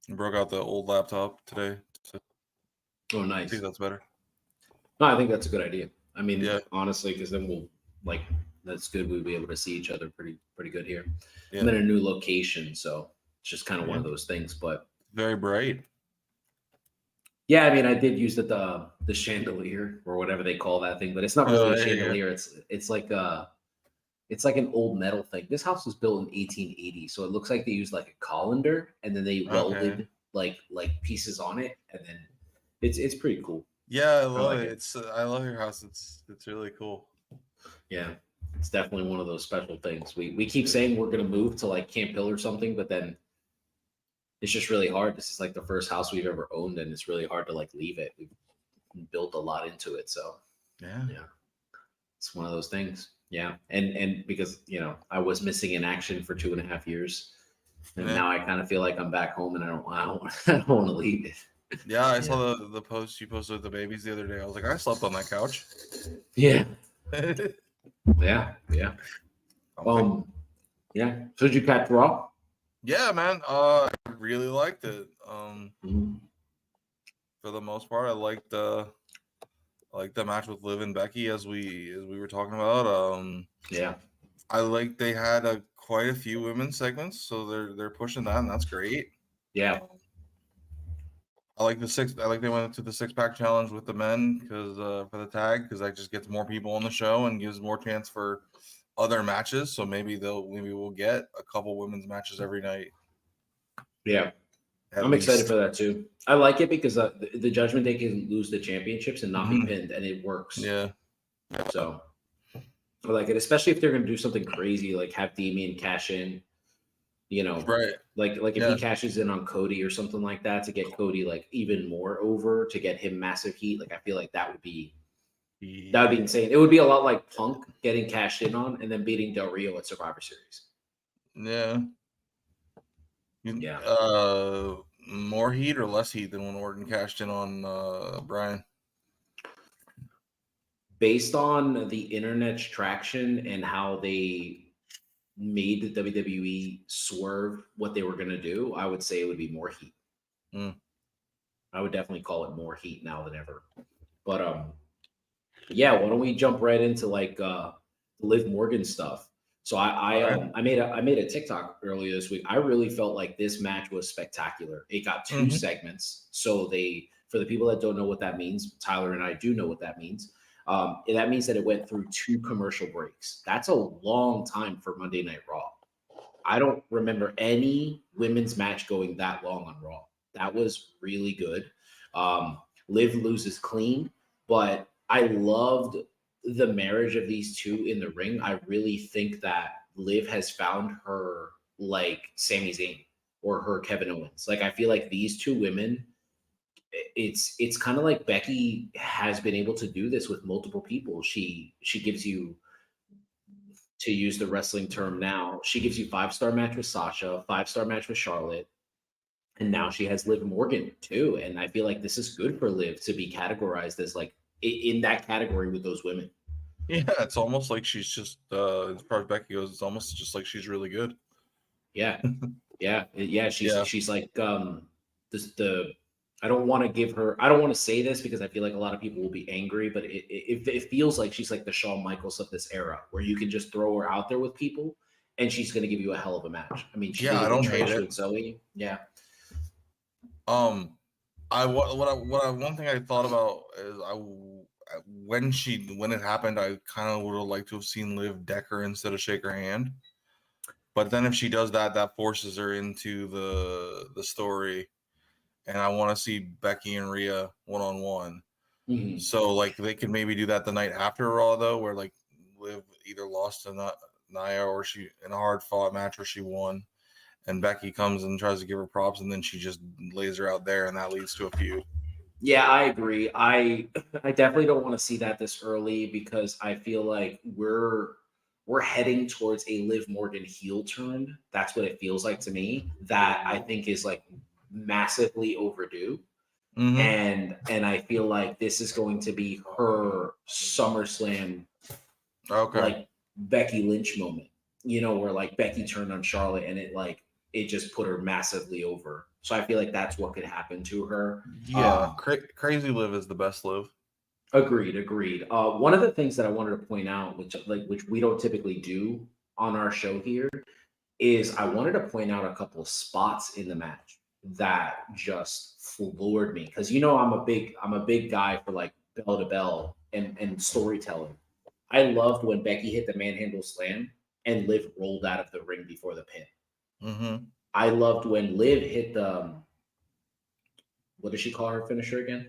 Broke out the old laptop today. So Oh, I nice. think that's better. No, I think that's a good idea. I mean, Yeah. honestly, because then we'll like that's good. We'll be able to see each other pretty good here. Yeah. I'm in a new location, so it's just kind of one Yeah. of those things. But Very bright. yeah, I mean, I did use the chandelier or whatever they call that thing, but it's not really a Yeah. chandelier. It's like an old metal thing. This house was built in 1880, so it looks like they used like a colander and then they Okay. welded like pieces on it, and then it's pretty cool. Yeah, I I love like it. it. I love your house. It's really cool. Yeah, it's definitely one of those special things. We keep saying we're gonna move to like Camp Hill or something, but then it's just really hard. This is like the first house we've ever owned, and it's really hard to like leave it. We've built a lot into it, so Yeah. yeah, it's one of those things. Yeah, and because I was missing in action for 2.5 years, and Yeah. now I kind of feel like I'm back home, and I don't want to leave it. Yeah, I Yeah. saw the post you posted with the babies the other day. I was like, I slept on that couch. Yeah, Okay. yeah. Yeah. So did you catch Raw? Yeah, man. I really liked it. Mhm. For the most part, I liked the match with Liv and Becky as we were talking about. Yeah, I like they had quite a few women's segments, so they're pushing that, and that's great. yeah, I like I like they went to the 6-pack challenge with the men because for the tag, because that just gets more people on the show and gives more chance for other matches. So maybe we'll get a couple women's matches every night yeah. at I'm excited least. for that too. I like it because the Judgment Day can lose the championships and not be Mhm. pinned, and it works. Yeah, So I like it, especially if they're going to do something crazy like have Damian cash in. You know, right. like if he Yeah, cashes in on Cody or something like that to get Cody like even more over to get him massive heat. Like I feel like that would be insane. It would be a lot like Punk getting cashed in on and then beating Del Rio at Survivor Series. yeah. Yeah. More heat or less heat than when Orton cashed in on Brian. Based on the internet's traction and how they made the WWE swerve what they were going to do, I would say it would be more heat. Mm. I would definitely call it more heat now than ever. But yeah, why don't we jump right into like Liv Morgan stuff? So Okay. I made a TikTok earlier this week. I really felt like this match was spectacular. It got two Mm-hmm. segments. So they for the people that don't know what that means, Tyler and I do know what that means. That means that it went through two commercial breaks. That's a long time for Monday Night Raw. I don't remember any women's match going that long on Raw. That was really good. Liv loses clean, but I loved the marriage of these two in the ring. I really think that Liv has found her like Sami Zayn or her Kevin Owens. Like I feel like these two women, it's kind of like Becky has been able to do this with multiple people. She gives you, to use the wrestling term now, she gives you 5-star match with Sasha, 5-star match with Charlotte, and now she has Liv Morgan too. And I feel like this is good for Liv to be categorized as like in that category with those women. Yeah, it's almost like she's just as far as Becky goes, it's almost just like she's really good. Yeah, yeah. Yeah. She's like the. I don't want to give her. I don't want to say this because I feel like a lot of people will be angry, but it feels like she's like the Shawn Michaels of this era, where you can just throw her out there with people, and she's going to give you a hell of a match. I mean, she Yeah, did I it with don't hate Trish it. with Zoe. Yeah, One thing I thought about is when it happened, I kind of would have liked to have seen Liv deck her instead of shake her hand. But then if she does that, that forces her into the story, and I want to see Becky and Rhea 1-on-1. hmm So like they could maybe do that the night after Raw though, where like Liv either lost to Nia or she in a hard fought match where she won, and Becky comes and tries to give her props, and then she just lays her out there, and that leads to a feud. yeah. I agree. I definitely don't want to see that this early because I feel like we're heading towards a Liv Morgan heel turn. That's what it feels like to me. That I think is like massively overdue. Mm-hmm. And I feel like this is going to be her SummerSlam Okay. like Becky Lynch moment, where like Becky turned on Charlotte and it like it just put her massively over. So I feel like that's what could happen to her. Yeah, Crazy Liv is the best Liv. Agreed. One of the things that I wanted to point out, which we don't typically do on our show here, is I wanted to point out a couple of spots in the match that just floored me. Because I'm a big guy for like bell to bell and storytelling. I loved when Becky hit the manhandle slam and Liv rolled out of the ring before the pin. Mm-hmm. I loved when Liv hit the what does she call her finisher again?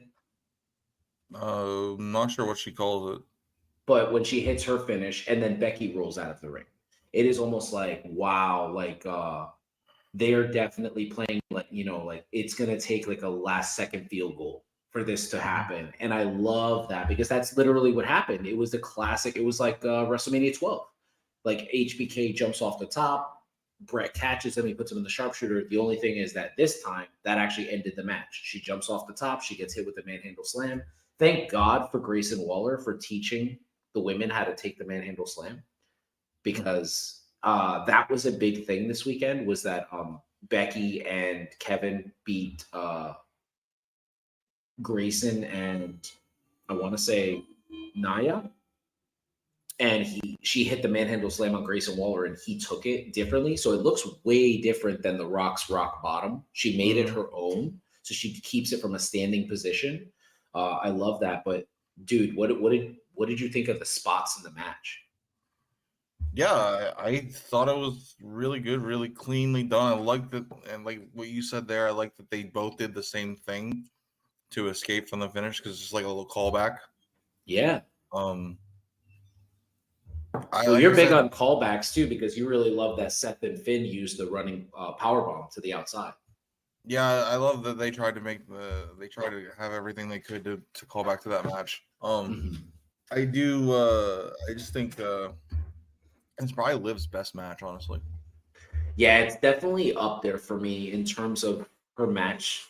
I'm not sure what she calls it. But when she hits her finish and then Becky rolls out of the ring, it is almost like wow, like they are definitely playing like like it's gonna take like a last second field goal for this to happen, and I love that because that's literally what happened. It was the classic. It was like WrestleMania 12, like HBK jumps off the top. Brett catches him, he puts him in the sharpshooter. The only thing is that this time that actually ended the match. She jumps off the top, she gets hit with the manhandle slam. Thank God for Grayson Waller for teaching the women how to take the manhandle slam because that was a big thing this weekend was that Becky and Kevin beat Grayson and I want to say Naya, and she hit the manhandle slam on Grayson Waller and he took it differently, so it looks way different than the Rock's rock bottom. She made it her own, so she keeps it from a standing position. I love that, but dude, what did you think of the spots in the match? Yeah, I thought it was really good, really cleanly done. I like that, and like what you said there, I like that they both did the same thing to escape from the finish because it's like a little callback. Yeah. Um, Well, like I you're big said, on callbacks too because you really love that Seth and Finn used the running power bomb to the outside. yeah, I love that they tried to have everything they could to call back to that match. Mhm. I just think it's probably Liv's best match, honestly. Yeah, it's definitely up there for me in terms of her match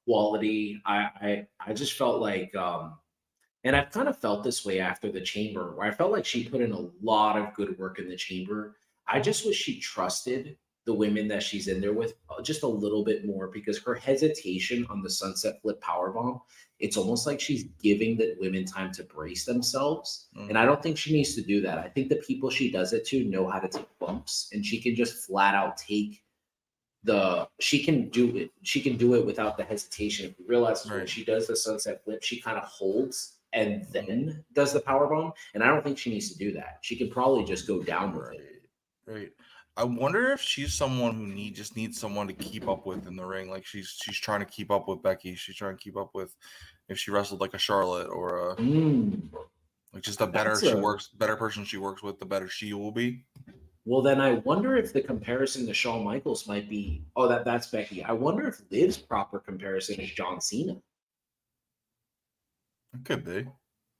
quality. I just felt like and I've kind of felt this way after the chamber, where I felt like she put in a lot of good work in the chamber. I just wish she trusted the women that she's in there with just a little bit more because her hesitation on the sunset flip powerbomb, it's almost like she's giving the women time to brace themselves. And I don't think she needs to do that. I think the people she does it to know how to take bumps and she can just flat out take she can do it. She can do it without the hesitation. If you realize when Right. she does the sunset flip, she kind of holds and Mhm. then does the power bomb. And I don't think she needs to do that. She can probably just go down with it. Right. I wonder if she's someone who just needs someone to keep up with in the ring. Like she's trying to keep up with Becky. She's trying to keep up with if she wrestled like a Charlotte or Mm, like just a that's a better person she works with, the better she will be. well. Then I wonder if the comparison to Shawn Michaels might be. Oh, that's Becky. I wonder if Liv's proper comparison is John Cena. It could be.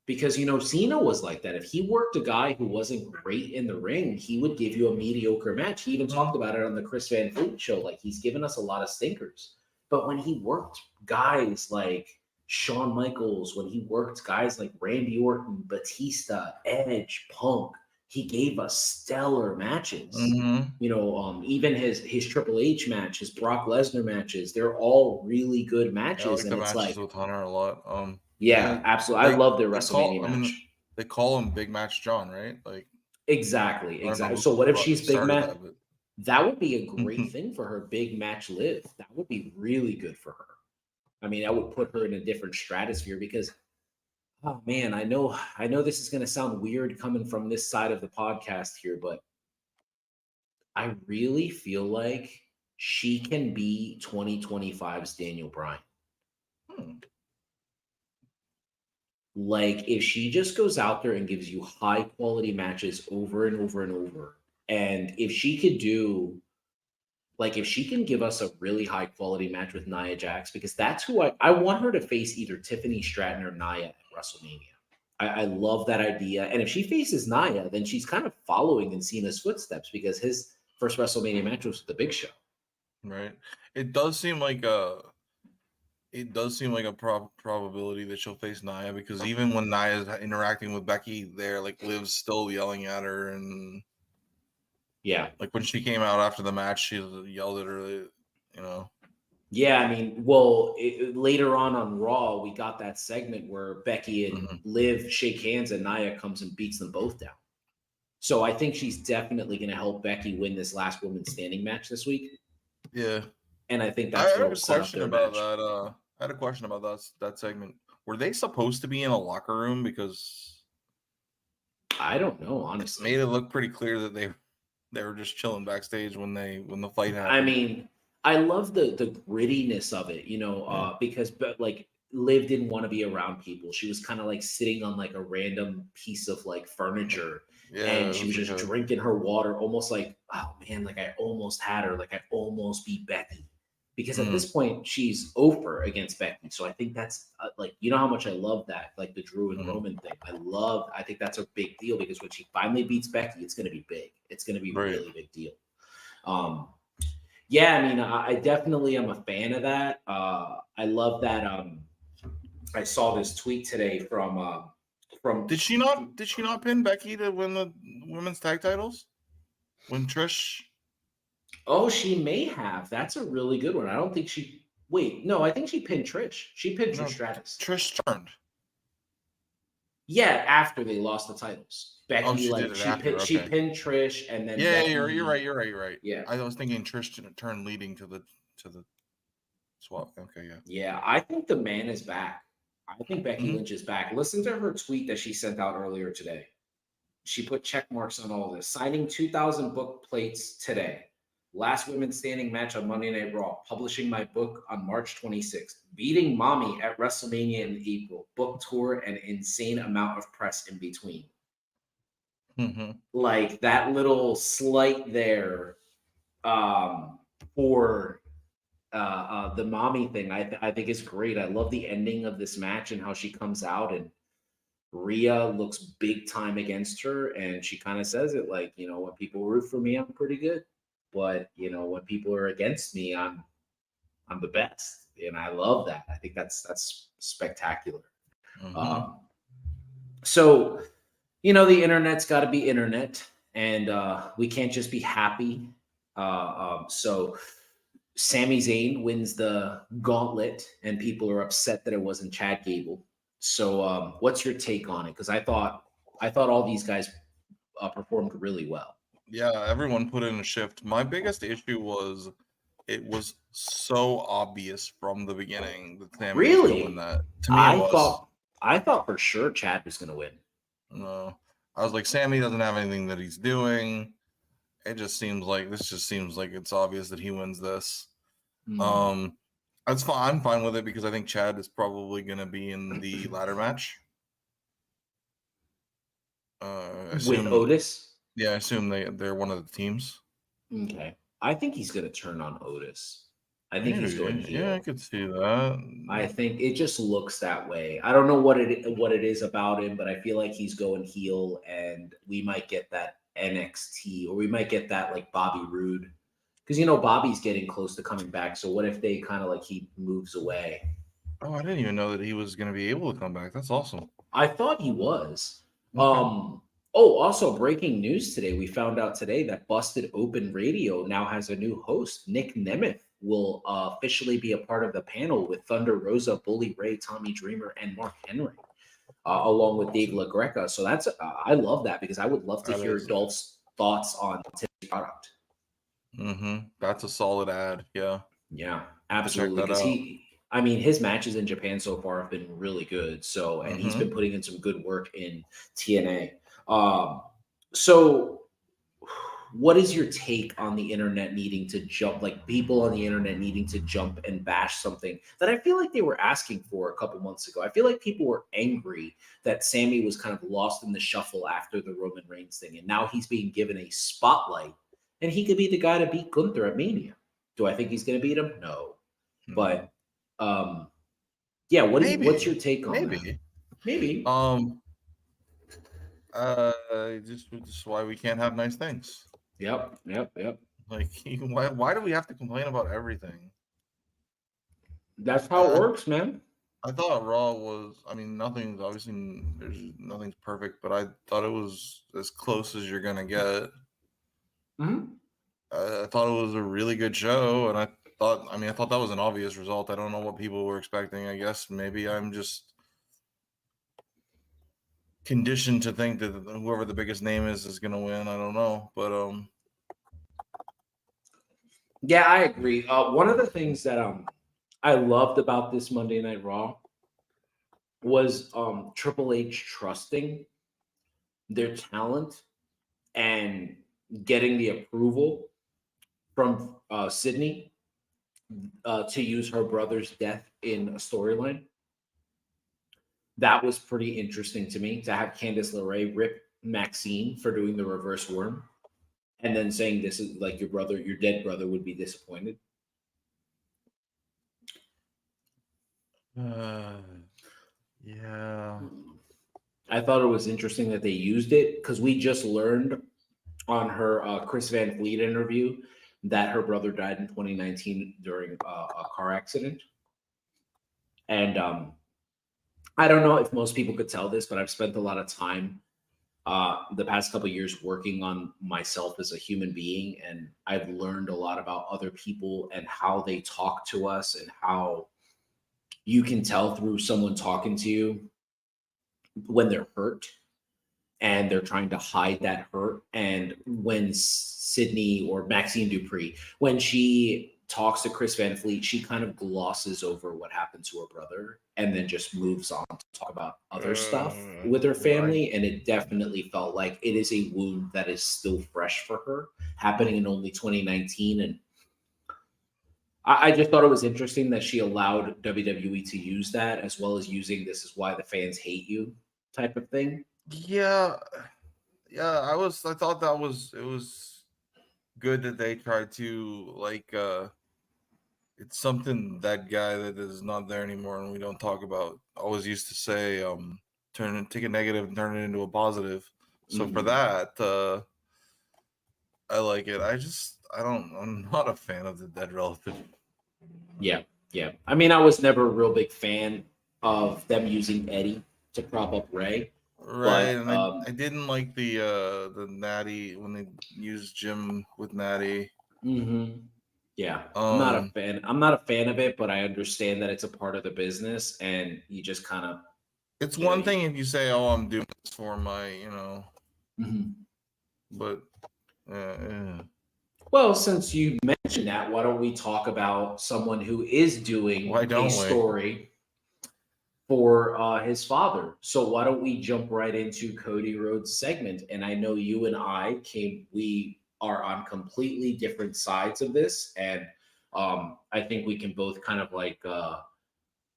Because Cena was like that. If he worked a guy who wasn't great in the ring, he would give you a mediocre match. He even talked about it on the Chris Van Vliet show. Like he's given us a lot of stinkers. But when he worked guys like Shawn Michaels, when he worked guys like Randy Orton, Batista, Edge, Punk, he gave us stellar matches. Mm-hmm. Even his Triple H match, his Brock Lesnar matches, they're all really good Yeah, I matches. like And the it's matches like, with Hunter a lot. yeah, And absolutely. I love their they call. WrestleMania I mean, match. they call him Big Match John, right? Like Exactly, I don't know exactly. So what if who she's Big started Mac? that, but That would be a great thing for her. Big Match Live. That would be really good for her. I mean, that would put her in a different stratosphere because, oh man, I know this is going to sound weird coming from this side of the podcast here, but I really feel like she can be 2025's Daniel Bryan. hmm, Like if she just goes out there and gives you high quality matches over and over and over, and if she could do like if she can give us a really high quality match with Nia Jax, because that's who I want her to face either Tiffany Stratton or Nia at WrestleMania. I love that idea. And if she faces Nia, then she's kind of following in Cena's footsteps because his first WrestleMania match was with the Big Show. right. It does seem like a probability that she'll face Nia because even when Nia's interacting with Becky, there like Liv's still yelling at her and Yeah. Like when she came out after the match, she yelled at her, you know. Yeah, I mean, later on Raw, we got that segment where Becky and Mhm. Liv shake hands and Nia comes and beats them both down. So I think she's definitely going to help Becky win this last woman standing match this week. Yeah. And I think I that's had what a will set up question their about match. that. I had a question about that segment. Were they supposed to be in a locker room? Because I don't know, it honestly. made it look pretty clear that they were just chilling backstage when the fight I happened. mean, I love the grittiness of it, Yeah. because like Liv didn't want to be around people. She was kind of like sitting on like a random piece of like furniture, Yeah, and it she was was like just drinking her water, almost like, oh man, like I almost had her, like I almost beat Becky. Because at mm, this point she's over against Becky, so I think that's like, how much I love that, like the Drew and mhm. Roman thing. I think that's a big deal because when she finally beats Becky, it's going to be big. It's going to be Right. really big deal. Um, yeah, I mean, I definitely am a fan of that. I love that. I saw this tweet today from. Did she not pin Becky to win the women's tag titles? When Trish Oh, she may have. That's a really good one. I don't think she. Wait, no, I think she pinned Trish. She pinned Trish no Stratus. Trish turned. Yeah, after they lost the titles, Oh, Becky she did like it after. she Okay. pinned Trish, and then Yeah, you're right. Becky. You're right. Yeah, I was thinking Trish turned leading to the swap. Okay, yeah. yeah. I think the man is back. I think Becky Hmm. Lynch is back. Listen to her tweet that she sent out earlier today. She put check marks on all this. Signing 2,000 book plates today. Last women standing match on Monday Night Raw. Publishing my book on March 26th. Beating Mommy at WrestleMania in April. Book tour and insane amount of press in between. Hmm. Like that little slight there, um, for the Mommy thing, I think is great. I love the ending of this match and how she comes out and Rhea looks big time against her, and she kind of says it like, when people root for me, I'm pretty good, but when people are against me, I'm the best, and I love that. I think that's spectacular. Hmm. Um, so the internet's got to be internet, and we can't just be happy. So Sami Zayn wins the gauntlet, and people are upset that it wasn't Chad Gable. So, what's your take on it? Because I thought all these guys performed really well. Yeah, everyone put in a shift. My biggest issue was it was so obvious from the beginning that Sammy was going to win Really, that. To me, it I was. thought I thought for sure Chad was going to win. No, I was like, Sammy doesn't have anything that he's doing. This just seems like it's obvious that he wins this. Hmm. Um, that's fine. I'm fine with it because I think Chad is probably going to be in the ladder match. I With assume, Otis. yeah, I assume they're one of the teams. Okay, I think he's going to turn on Otis. I think he's going Maybe, yeah, I heel. could see that. I think it just looks that way. I don't know what it is about him, but I feel like he's going heel, and we might get that NXT, or we might get that like Bobby Roode, because Bobby's getting close to coming back. So what if they kind of like he moves away? Oh, I didn't even know that he was going to be able to come back. That's awesome. I thought he was. Okay. Oh, also breaking news today. We found out today that Busted Open Radio now has a new host. Nick Nemeth will officially be a part of the panel with Thunder Rosa, Bully Ray, Tommy Dreamer, and Mark Henry, along with Dave LaGreca. So that's I love that because I would love to That hear is. adults' thoughts on today's product. That's a solid ad. Yeah, Yeah, to check absolutely. that Because out. I mean, his matches in Japan so far have been really good. So, and he's been Mm-hmm. putting in some good work in TNA. So what is your take on the internet needing to jump, like people on the internet needing to jump and bash something that I feel like they were asking for a couple months ago? I feel like people were angry that Sammy was kind of lost in the shuffle after the Roman Reigns thing, and now he's being given a spotlight, and he could be the guy to beat Gunther at Mania. Do I think he's going to beat him? No, No. but yeah. What's Maybe. your take on that? Maybe. Maybe. Um. Just why we can't have nice things. Yep. Yep. Yep. Like, why do we have to complain about everything? That's how it I, works, man. I thought Raw was. I mean, there's nothing's perfect, but I thought it was as close as you're gonna get. Mhm. I thought it was a really good show, and I thought that was an obvious result. I don't know what people were expecting. I guess maybe I'm just conditioned to think that whoever the biggest name is going to win. I don't know, but Yeah, I agree. One of the things that I loved about this Monday Night Raw was Triple H trusting their talent and getting the approval from Sydney to use her brother's death in a storyline. That was pretty interesting to me to have Candice LeRae rip Maxine for doing the reverse worm and then saying this is like your brother, your dead brother would be disappointed. yeah. I thought it was interesting that they used it because we just learned on her Chris Van Vliet interview that her brother died in 2019 during a car accident. And I don't know if most people could tell this, but I've spent a lot of time the past couple of years working on myself as a human being, and I've learned a lot about other people and how they talk to us and how you can tell through someone talking to you when they're hurt and they're trying to hide that hurt. And when Sydney or Maxine Dupree, when she talks to Chris Van Fleet, she kind of glosses over what happened to her brother and then just moves on to talk about other stuff with her family. And it definitely felt like it is a wound that is still fresh for her, happening in only 2019. And I just thought it was interesting that she allowed WWE to use that as well as using this is why the fans hate you type of thing. Yeah, yeah. I thought it was good that they tried to like. It's something that guy that is not there anymore, and we don't talk about. Always used to say, take a negative and turn it into a positive. So for Mhm. that, I like it. I'm not a fan of the dead relative. Yeah, yeah. I mean, I was never a real big fan of them using Eddie to prop up Ray, Right, but and I didn't like the Natty when they used Jim with Natty. mhm. Yeah, I'm not a Um, fan. I'm not a fan of it, but I understand that it's a part of the business, and you just kind of, it's you know, one thing if you say, "Oh, I'm doing this for my," Mhm. but yeah. Well, since you mentioned that, why don't we talk about someone who is Why doing a don't we? story for his father? So why don't we jump right into Cody Rhodes' segment? And I know you and we are on completely different sides of this, and I think we can both kind of like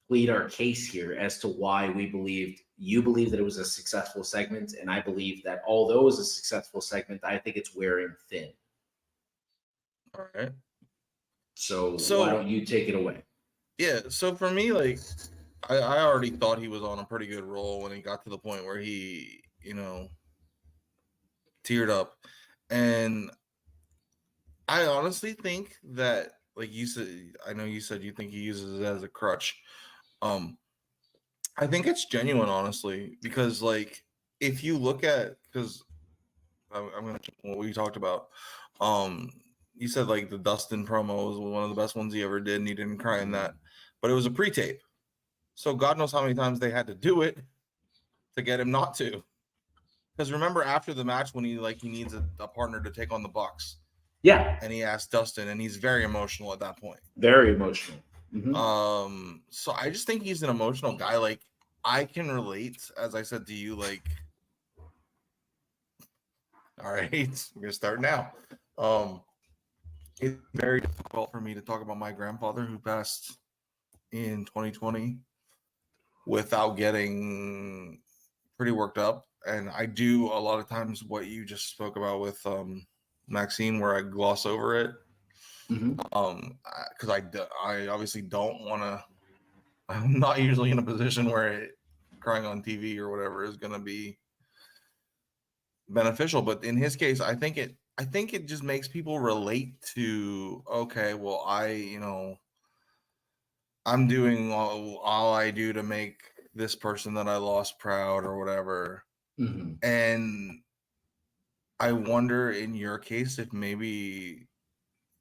plead our case here as to why you believe that it was a successful segment, and I believe that although it was a successful segment, I think it's wearing thin. All right. So why So don't you take it away? yeah, so for me, like I already thought he was on a pretty good roll when he got to the point where he, teared up. And I honestly think that like you said, I know you said you think he uses it as a crutch. Um, I think it's genuine, honestly, because like if you look at because I'm gonna what we talked about. Um, you said like the Dustin promo was one of the best ones he ever did, and he didn't cry in that, but it was a pre-tape. So God knows how many times they had to do it to get him not to. Because remember after the match when he needs a partner to take on the Bucks, Yeah, and he asked Dustin, and he's very emotional at that point. very emotional. Mhm. So I just think he's an emotional guy. Like I can relate, as I said to you, like, all right, we're gonna start now. Um, it's very difficult for me to talk about my grandfather who passed in 2020 without getting pretty worked up. And I do a lot of times what you just spoke about with Maxine, where I gloss over it. Mhm. Because I obviously don't want to. I'm not usually in a position where crying on TV or whatever is going to be beneficial. But in his case, I think it just makes people relate to. Okay, well, I'm doing all I do to make this person that I lost proud or whatever. Mhm. And I wonder in your case if maybe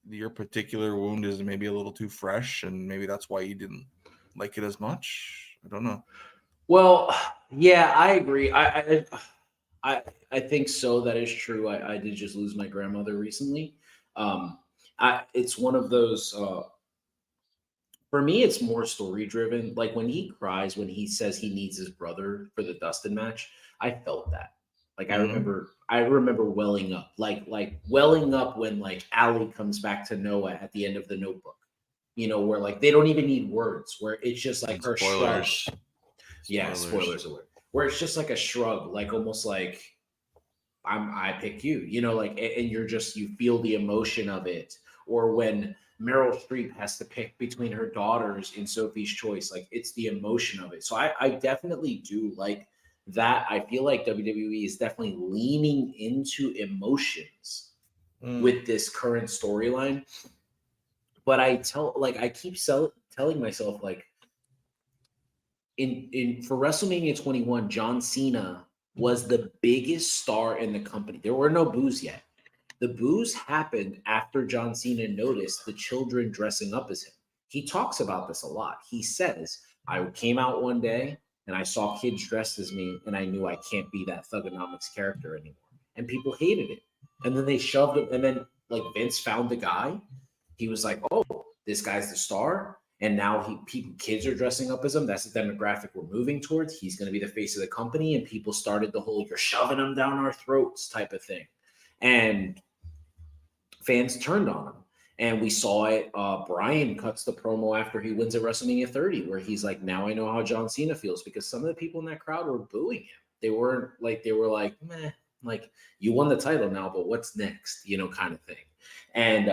your particular wound is maybe a little too fresh, and maybe that's why you didn't like it as much. I don't know. Well, yeah, I agree. I think so. That is true. I did just lose my grandmother recently. It's one of those. For me, it's more story driven. Like when he cries, when he says he needs his brother for the Dustin match, I felt that. Like Mm-hmm. I remember welling up, like welling up when like Allie comes back to Noah at the end of the Notebook. You know, where like they don't even need words, where it's just like And her shrug. spoilers. Yeah, Spoilers. spoilers alert. Where it's just like a shrug, like almost like I pick you, you know, like and you're just you feel the emotion of it. Or when Meryl Streep has to pick between her daughters in Sophie's Choice, like it's the emotion of it. So I definitely do like that. I feel like WWE is definitely leaning into emotions Mm. with this current storyline. But I keep telling myself like in for WrestleMania 21, John Cena was the biggest star in the company. There were no boos yet. The boos happened after John Cena noticed the children dressing up as him. He talks about this a lot. He says, I came out one day and I saw kids dressed as me, and I knew I can't be that Thugonomics character anymore. And people hated it. And then they shoved him, and then like Vince found the guy. He was like, oh, this guy's the star. And now kids are dressing up as him. That's the demographic we're moving towards. He's going to be the face of the company. And people started the whole "you're shoving him down our throats" type of thing. And fans turned on him. And we saw it. Brian cuts the promo after he wins at WrestleMania 30, where he's like, now I know how John Cena feels, because some of the people in that crowd were booing him. They were like, meh, like you won the title now, but what's next? You know, kind of thing. And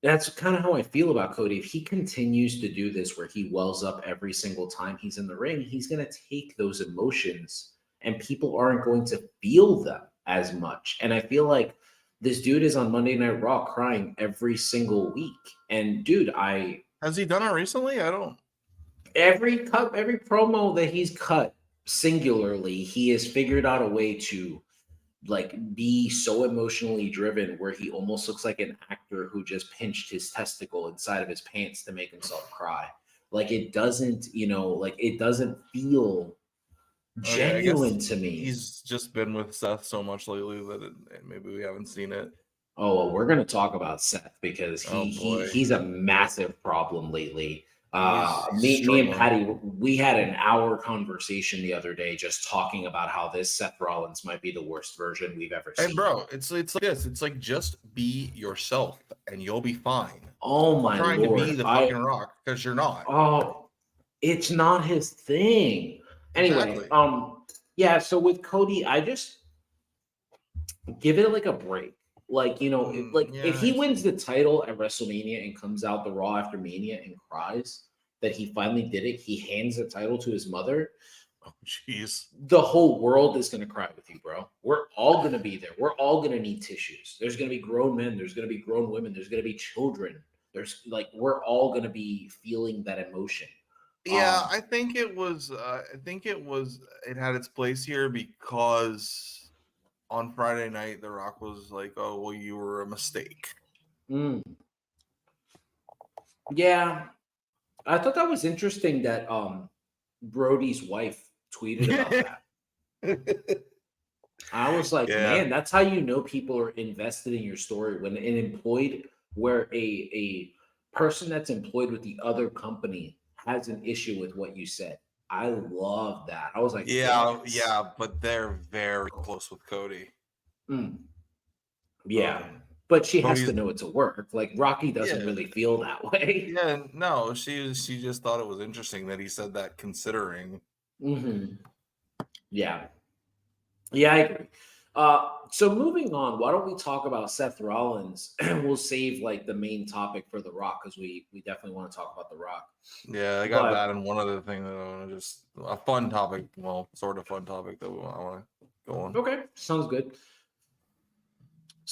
that's kind of how I feel about Cody. If he continues to do this where he wells up every single time he's in the ring, he's going to take those emotions and people aren't going to feel them as much. And I feel like this dude is on Monday Night Raw crying every single week. And dude, Has he done it recently? I don't. every promo that he's cut singularly, he has figured out a way to like be so emotionally driven where he almost looks like an actor who just pinched his testicle inside of his pants to make himself cry. Like it doesn't, like it doesn't feel Okay, I guess genuine to me. he's just been with Seth so much lately that maybe we haven't seen it. Oh, well, we're gonna talk about Seth because Oh boy, he's a massive problem lately. he's Me and struggling. Patty, we had an hour conversation the other day just talking about how this Seth Rollins might be the worst version we've ever And seen. bro, it's like this. It's like just be yourself and you'll be fine. Oh Stop my trying to be lord, the fucking Rock because you're not. oh, it's not his thing. Anyway, Exactly. yeah, so with Cody, I just give it like a break. Like, like if Yeah. he wins the title at WrestleMania and comes out the Raw after Mania and cries that he finally did it, he hands the title to his mother, Oh jeez. the whole world is going to cry with you, bro. We're all going to be there. We're all going to need tissues. There's going to be grown men, there's going to be grown women, there's going to be children. There's like we're all going to be feeling that emotion. Yeah, Um I think it was. I think it was. It had its place here because on Friday night, The Rock was like, "Oh, well, you were a mistake." mm, yeah, I thought that was interesting that Brody's wife tweeted about that. I was like, Yeah. man, that's how you know people are invested in your story when an employed where a person that's employed with the other company has an issue with what you said. I love that. I was like, Yeah, yes. yeah, but they're very close with Cody. Mm, yeah. Um, But she has to Cody's know it's a work. Like Rocky doesn't yeah, really feel that way. yeah. No, she just thought it was interesting that he said that, considering. Hmm. Yeah. Yeah, I agree. So moving on, why don't we talk about Seth Rollins and we'll save like the main topic for The Rock because we definitely want to talk about The Rock. Yeah, I got that, But and one other thing that I want to just a fun topic. Well, sort of fun topic that I want to go on. okay, sounds good.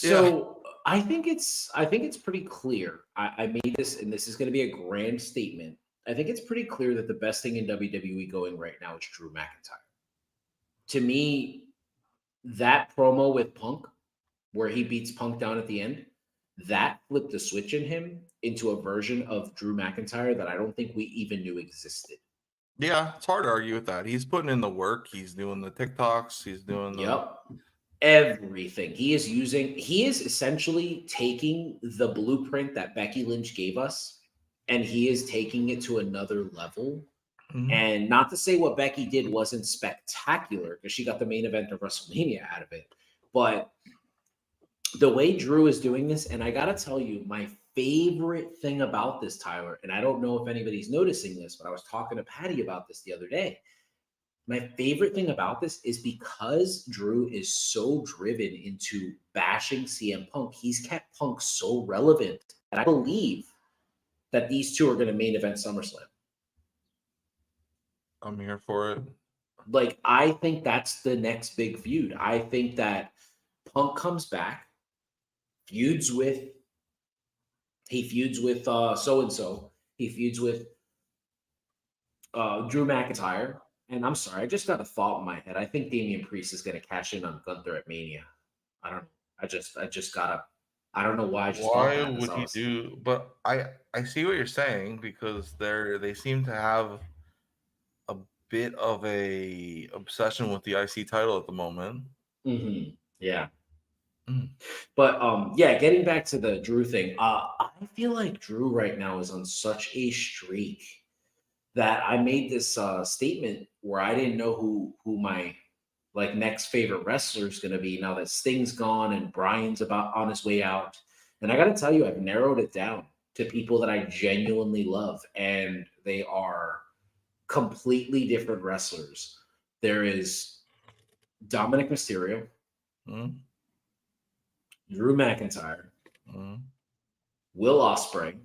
Yeah. So I think it's pretty clear. I made this, and this is going to be a grand statement. I think it's pretty clear that the best thing in WWE going right now is Drew McIntyre. To me, that promo with Punk, where he beats Punk down at the end, that flipped the switch in him into a version of Drew McIntyre that I don't think we even knew existed. Yeah, it's hard to argue with that. He's putting in the work. He's doing the TikToks. He's doing the. Yep. Everything. He is essentially taking the blueprint that Becky Lynch gave us, and he is taking it to another level. Mhm. And not to say what Becky did wasn't spectacular, because she got the main event of WrestleMania out of it. But the way Drew is doing this, and I gotta tell you, my favorite thing about this, Tyler, and I don't know if anybody's noticing this, but I was talking to Patty about this the other day. My favorite thing about this is because Drew is so driven into bashing CM Punk, he's kept Punk so relevant. And I believe that these two are going to main event SummerSlam. I'm here for it. Like, I think that's the next big feud. I think that Punk comes back, feuds with so-and-so. He feuds with Drew McIntyre. And I'm sorry, I just got a thought in my head. I think Damian Priest is going to cash in on Gunther at Mania. I don't know. I just gotta. I don't know why I just thought Why that. would he do? But I see what you're saying, because they seem to have a bit of a obsession with the IC title at the moment. Yeah. Mm. But yeah, getting back to the Drew thing, I feel like Drew right now is on such a streak that I made this statement where I didn't know who my like next favorite wrestler is going to be now that Sting's gone and Bryan's about on his way out. And I got to tell you, I've narrowed it down to people that I genuinely love, and they are completely different wrestlers. There is Dominic Mysterio, Mm. Drew McIntyre, Mm. Will Ospreay,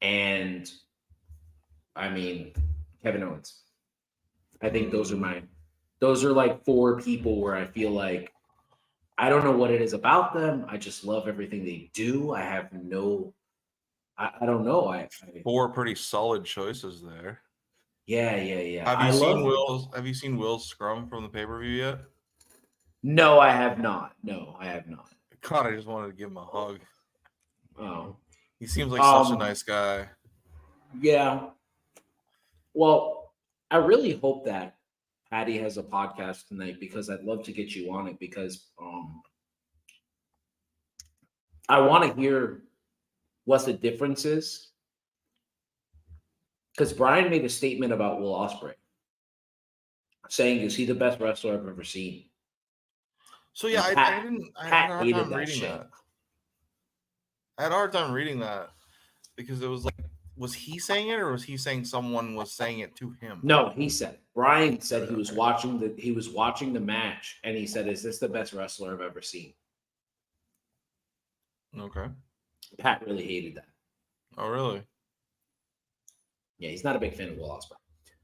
and I mean Kevin Owens. I think those are like four people where I feel like I don't know what it is about them. I just love everything they do. I have no, I don't know. Four pretty solid choices there. Yeah. Have I you seen love. Will's? Have you seen Will's scrum from the pay-per-view yet? No, I have not. No, I have not. God, I just wanted to give him a hug. Oh, He seems like such a nice guy. Yeah. Well, I really hope that Patty has a podcast tonight because I'd love to get you on it because I want to hear what the difference is. Because Brian made a statement about Will Ospreay, saying, "Is he the best wrestler I've ever seen?" So yeah, And I didn't. I had a hard hated time that reading shit. that. I had a hard time reading that because it was like, was he saying it or was he saying someone was saying it to him? No, he said. Brian said he was Okay. watching the match, and he said, "Is this the best wrestler I've ever seen?" Okay. Pat really hated that. Oh, really? Yeah, he's not a big fan of Will Ospreay,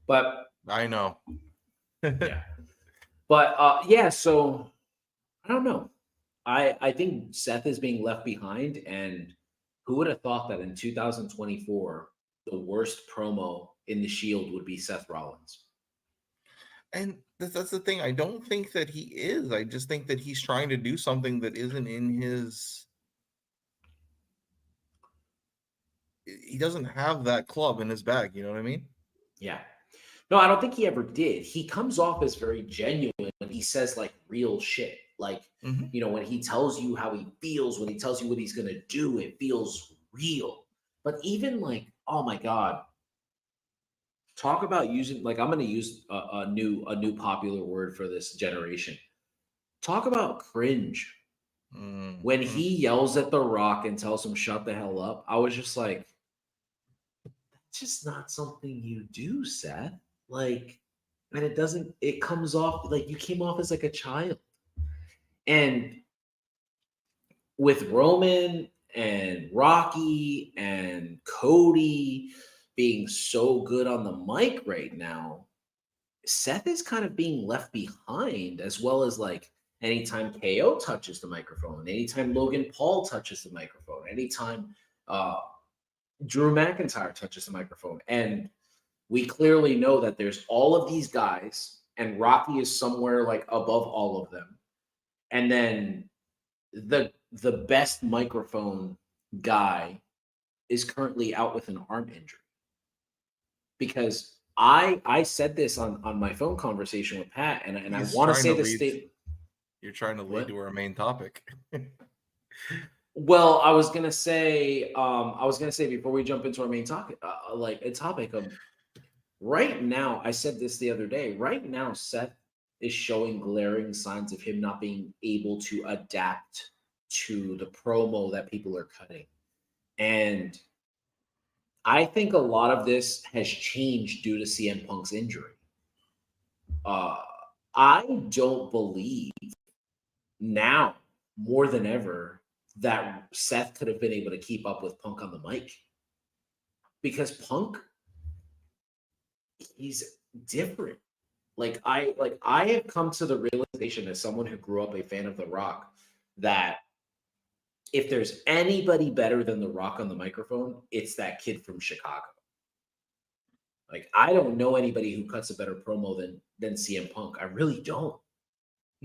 but I know. yeah, but yeah. So I don't know. I think Seth is being left behind, and who would have thought that in 2024 the worst promo in the Shield would be Seth Rollins? And that's the thing. I don't think that he is. I just think that he's trying to do something that isn't in his. He doesn't have that club in his bag. You know what I mean? Yeah. No, I don't think he ever did. He comes off as very genuine when he says like real shit. Like, Mm-hmm. when he tells you how he feels, when he tells you what he's going to do, it feels real. But even like, oh my God, talk about using, like, I'm going to use a new popular word for this generation. Talk about cringe. Mm-hmm. When he yells at The Rock and tells him, shut the hell up, I was just like, that's just not something you do, Seth. Like, and it comes off like you came off as like a child. And with Roman and Rocky and Cody being so good on the mic right now, Seth is kind of being left behind, as well as like anytime KO touches the microphone, anytime Logan Paul touches the microphone, anytime Drew McIntyre touches the microphone. And we clearly know that there's all of these guys and Rocky is somewhere like above all of them. And then the best microphone guy is currently out with an arm injury. Because I said this on my phone conversation with Pat, and I He's want to trying say to the lead. state. You're trying to lead What? to our main topic. Well, I was gonna say before we jump into our main topic, right now, I said this the other day. Right now, Seth is showing glaring signs of him not being able to adapt to the promo that people are cutting, and I think a lot of this has changed due to CM Punk's injury. Uh, I don't believe now more than ever that Seth could have been able to keep up with Punk on the mic because Punk, he's different. I have come to the realization as someone who grew up a fan of The Rock that if there's anybody better than The Rock on the microphone, it's that kid from Chicago. Like I don't know anybody who cuts a better promo than CM Punk. I really don't.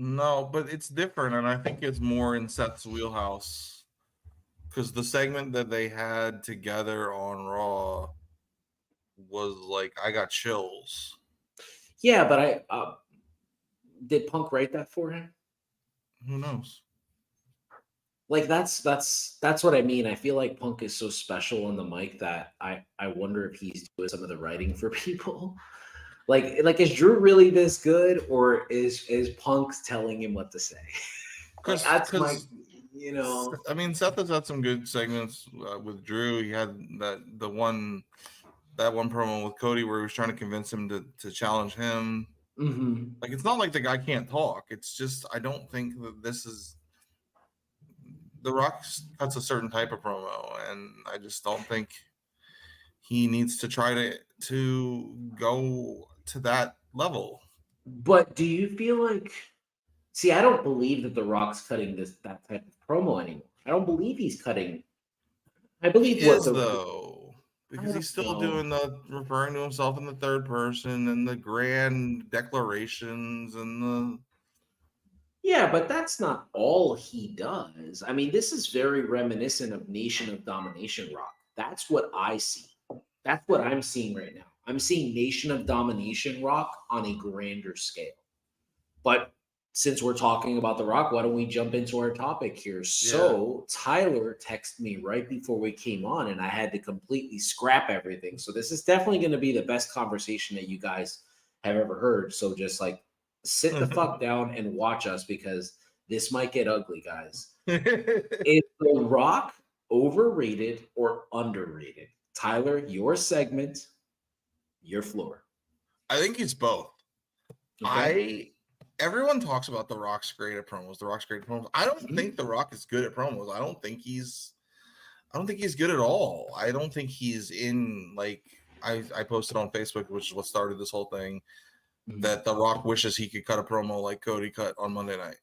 No, but it's different, and I think it's more in Seth's wheelhouse because the segment that they had together on Raw was like I got chills. Yeah, but I did Punk write that for him? Who knows? Like that's what I mean. I feel like Punk is so special on the mic that I wonder if he's doing some of the writing for people. Like is Drew really this good, or is Punk telling him what to say? Like that's my, Because you know. I mean, Seth has had some good segments with Drew. He had that one promo with Cody where he was trying to convince him to challenge him. Mhm. Like it's not like the guy can't talk. It's just I don't think that this is the Rock cuts a certain type of promo, and I just don't think he needs to try to go to that level. But do you feel like, see, I don't believe that The Rock's cutting that type of promo anymore. I don't believe he's cutting. I He believe what is the though, I because don't he's still know. doing the referring to himself in the third person and the grand declarations and the Yeah, but that's not all he does. I mean, this is very reminiscent of Nation of Domination Rock. That's what I see. That's what I'm seeing right now. I'm seeing Nation of Domination Rock on a grander scale. But since we're talking about The Rock, why don't we jump into our topic here? yeah. So, Tyler texted me right before we came on, and I had to completely scrap everything. So, this is definitely going to be the best conversation that you guys have ever heard. So, just like sit the fuck down and watch us because this might get ugly, guys. Is The Rock overrated or underrated? Tyler, your segment, your floor. I think he's both. Okay. Everyone talks about The Rock's great at promos. The Rock's great at promos. I don't Mhm. think The Rock is good at promos. I don't think he's good at all. I don't think he's in like I posted on Facebook, which is what started this whole thing, Mhm. that The Rock wishes he could cut a promo like Cody cut on Monday night.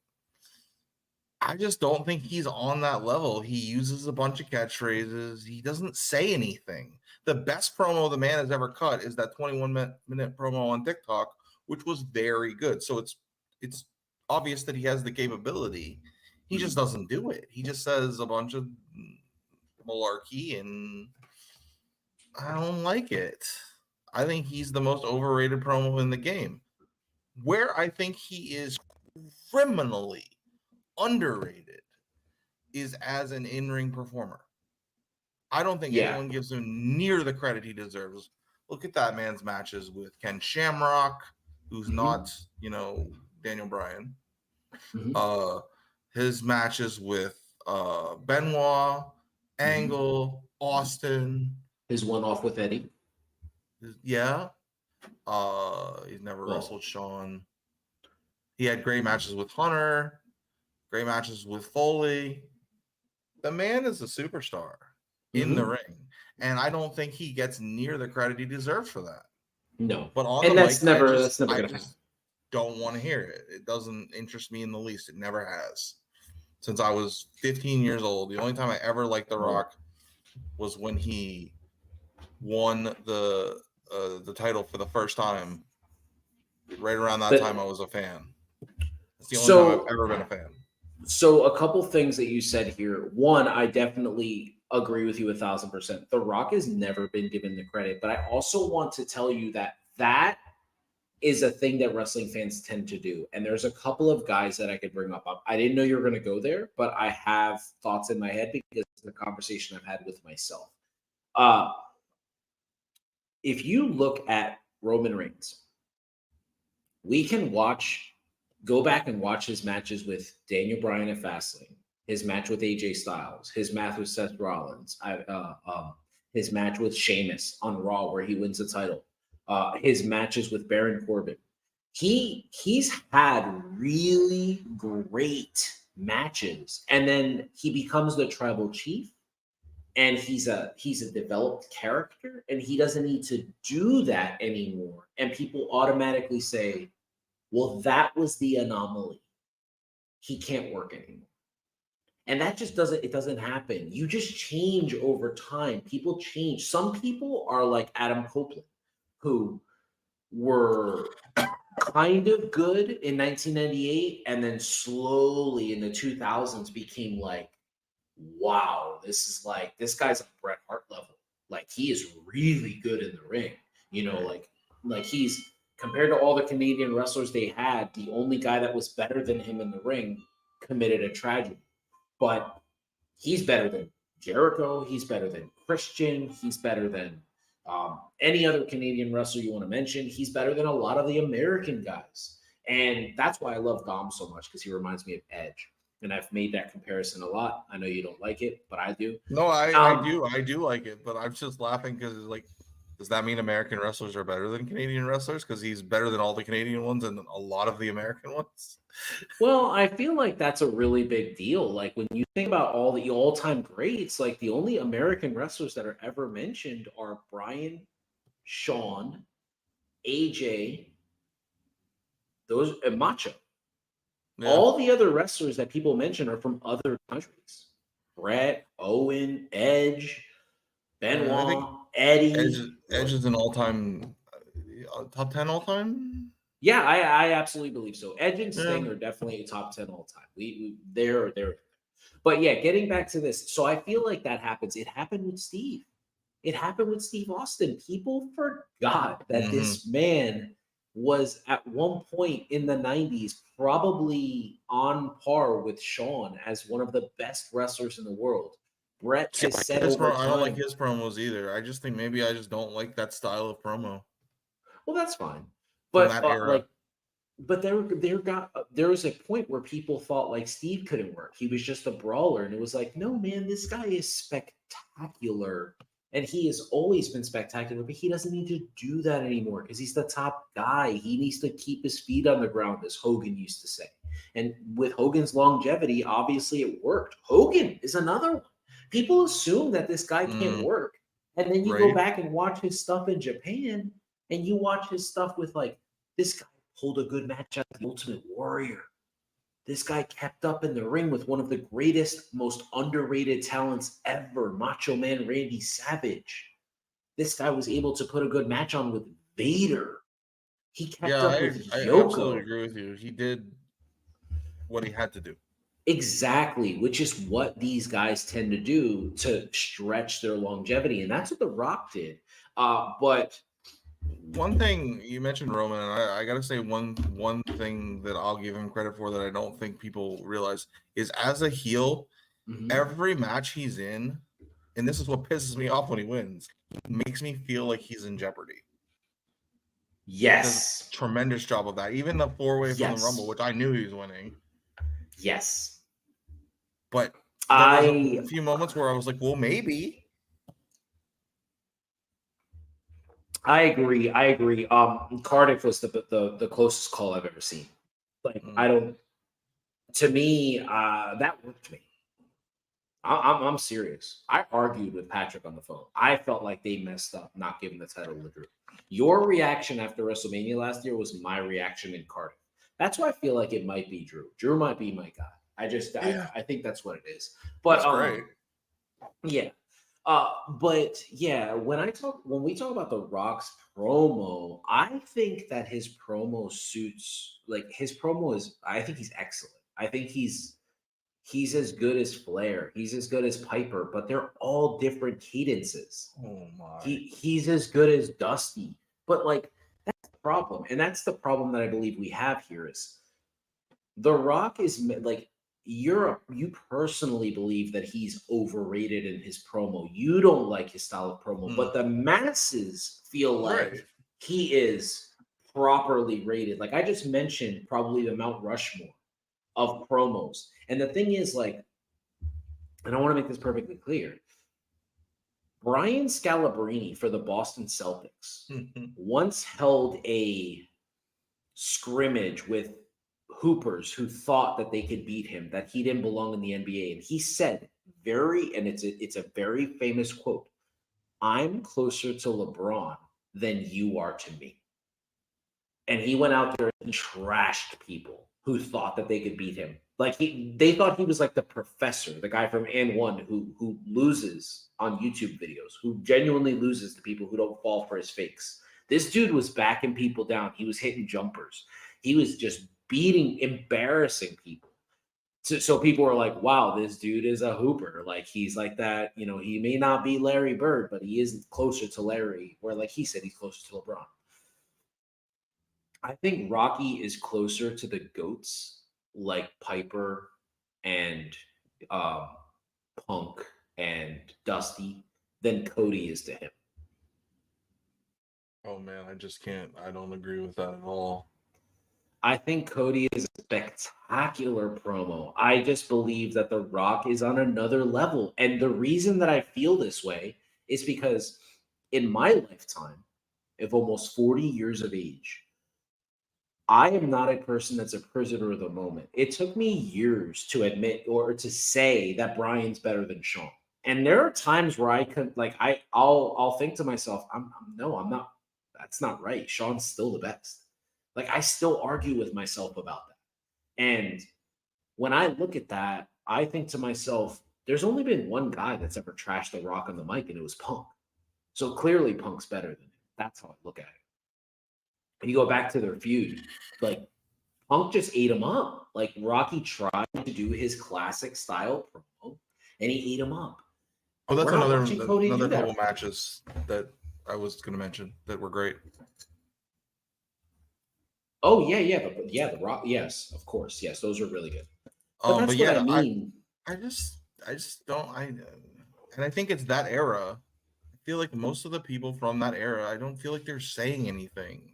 I just don't think he's on that level. He uses a bunch of catchphrases. He doesn't say anything. The best promo the man has ever cut is that 21-minute promo on TikTok, which was very good. So it's obvious that he has the capability. He just doesn't do it. He just says a bunch of malarkey, and I don't like it. I think he's the most overrated promo in the game. Where I think he is criminally underrated is as an in-ring performer. I don't think Yeah. anyone gives him near the credit he deserves. Look at that man's matches with Ken Shamrock, who's Mhm. not, Daniel Bryan. Mhm. Uh his matches with Benoit, Mhm. Angle, Austin. His one off with Eddie. Yeah. He's never Well, wrestled Sean. He had great matches with Hunter, great matches with Foley. The man is a superstar in the mhm. ring, and I don't think he gets near the credit he deserves for that. No, But on the and mic, that's never I gonna happen. just don't want to hear it. It doesn't interest me in the least. It never has. Since I was 15 years old, the only time I ever liked The More. Rock was when he won the title for the first time right around that But time, I was a fan. It's the only time I've so ever been a fan. So a couple things that you said here. One, I definitely agree with you 1,000%. The Rock has never been given the credit, but I also want to tell you that that is a thing that wrestling fans tend to do. And there's a couple of guys that I could bring up. I didn't know you were going to go there, but I have thoughts in my head because of the conversation I've had with myself. Uh, if you look at Roman Reigns, we can go back and watch his matches with Daniel Bryan at Fastlane, his match with AJ Styles, his match with Seth Rollins, his match with Sheamus on Raw where he wins the title, his matches with Baron Corbin. He's had really great matches, and then he becomes the tribal chief, and he's a developed character, and he doesn't need to do that anymore. And people automatically say, well, that was the anomaly. He can't work anymore. And that just doesn't happen. You just change over time. People change. Some people are like Adam Copeland, who were kind of good in 1998 and then slowly in the 2000s became like, wow, this guy's a Bret Hart level. Like he is really good in the ring. Like he's compared to all the Canadian wrestlers they had, the only guy that was better than him in the ring committed a tragedy. But he's better than Jericho. He's better than Christian. He's better than any other Canadian wrestler you want to mention. He's better than a lot of the American guys. And that's why I love Dom so much, because he reminds me of Edge. And I've made that comparison a lot. I know you don't like it, but I do. No, I do like it, but I'm just laughing because like, does that mean American wrestlers are better than Canadian wrestlers? Because he's better than all the Canadian ones and a lot of the American ones. Well, I feel like that's a really big deal. Like when you think about all the all-time greats, like the only American wrestlers that are ever mentioned are Brian, Shawn, AJ, those and Macho. Yeah, All the other wrestlers that people mention are from other countries. Brett, Owen, Edge, I think Benoit, Eddie. Edge is an all-time top 10 all-time. Yeah, I absolutely believe so. Edge and Yeah, Sting are definitely a top 10 all time. They're but yeah, getting back to this. So I feel like that happens. It happened with Steve. It happened with Steve Austin. People forgot that this man was at one point in the 90s probably on par with Shawn as one of the best wrestlers in the world. Brett has said over I don't like time. his promos either. I just think maybe I just don't like that style of promo Well, that's fine. from But that era. there was a point where people thought like Steve couldn't work. He was just a brawler, and it was like, no, man, this guy is spectacular, and he has always been spectacular. But he doesn't need to do that anymore because he's the top guy. He needs to keep his feet on the ground, as Hogan used to say. And with Hogan's longevity, obviously it worked. Hogan is another one. People assume that this guy can't work, and then you go Right. back and watch his stuff in Japan, and you watch his stuff with like this guy pulled a good match out of the Ultimate Warrior. This guy kept up in the ring with one of the greatest, most underrated talents ever, Macho Man Randy Savage. This guy was able to put a good match on with Vader. He kept Yeah, up with I absolutely Yoko. agree with you. He did what he had to do. Exactly, which is what these guys tend to do to stretch their longevity. And that's what The Rock did. But One thing you mentioned Roman, and I gotta say one thing that I'll give him credit for that I don't think people realize is as a heel, mhm, every match he's in, and this is what pisses me off when he wins, makes me feel like he's in jeopardy. He does a yes, tremendous job of that. Even the 4-way from the Rumble, yes, which I knew he was winning, yes. but there was a I few moments where I was like, well, maybe. I agree. I agree. Cardiff was the closest call I've ever seen. Like I Mm, don't. To me, that worked me. I'm serious. I argued with Patrick on the phone. I felt like they messed up not giving the title to Drew. Your reaction after WrestleMania last year was my reaction in Cardiff. That's why I feel like it might be Drew. Drew might be my guy. yeah, I think that's what it is. But he's great. yeah. But yeah, when we talk about The Rock's promo, I think that his promo suits like his promo is. I think he's excellent. I think he's as good as Flair. He's as good as Piper, but they're all different cadences. Oh my. He's as good as Dusty, but like that's the problem, and that's the problem that I believe we have here is The Rock is like you personally believe that he's overrated in his promo. You don't like his style of promo, Hmm. but the masses feel like Right. he is properly rated. Like I just mentioned, probably the Mount Rushmore of promos. And the thing is, like, and I want to make this perfectly clear. Brian Scalabrine for the Boston Celtics once held a scrimmage with hoopers who thought that they could beat him, that he didn't belong in the NBA. And he said and it's a very famous quote, I'm closer to LeBron than you are to me. And he went out there and trashed people who thought that they could beat him. Like they thought he was like the professor, the guy from And One who loses on YouTube videos, who genuinely loses to people who don't fall for his fakes. This dude was backing people down. He was hitting jumpers. He was just embarrassing people. So people were like, wow, this dude is a hooper. Like he's like that, he may not be Larry Bird, but he is closer to Larry, where like he said he's closer to LeBron. I think Rocky is closer to the GOATs like Piper and um, Punk and Dusty than Cody is to him. Oh man, I just can't. I don't agree with that at all. I think Cody is a spectacular promo. I just believe that The Rock is on another level. And the reason that I feel this way is because in my lifetime of almost 40 years of age, I am not a person that's a prisoner of the moment. It took me years to admit or to say that Brian's better than Sean. And there are times where I could like I'll think to myself, I'm not. That's not right. Sean's still the best. Like I still argue with myself about that. And when I look at that, I think to myself, there's only been one guy that's ever trashed The Rock on the mic, and it was Punk. So clearly Punk's better than him. That's how I look at it. And you go back to their feud, like Punk just ate him up. Like Rocky tried to do his classic style promo, and he ate him up. Oh, that's We're not watching Cody another do that. couple matches that I was going to mention that were great. Oh yeah, the Rock. Yes, of course. Yes, those are really good. But that's But what I yeah, mean. I just don't. And I think it's that era. I feel like most of the people from that era, I don't feel like they're saying anything.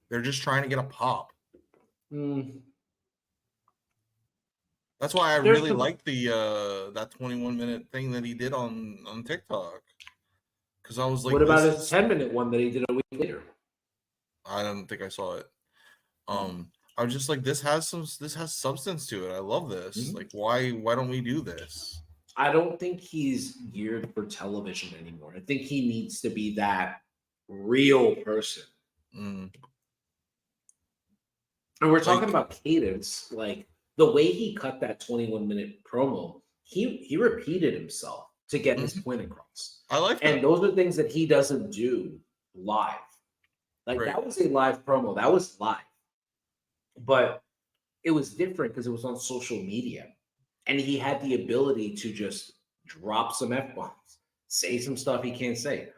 They're just trying to get a pop. Mm, That's why I there's really the liked the that 21-minute thing that he did on TikTok. Because I was what like, about this his is 10-minute one that he did a week later? I don't think I saw it. Mm. I was just like, this has substance to it. I love this. Mhm. Like, why don't we do this? I don't think he's geared for television anymore. I think he needs to be that real person. Mm. And we're talking Like, about cadence, like the way he cut that 21-minute promo, he repeated himself to get his mhm. point across. I like And that. those are things that he doesn't do live. Like Right. that was a live promo. That was live. But it was different because it was on social media. And he had the ability to just drop some F bombs, say some stuff he can't say.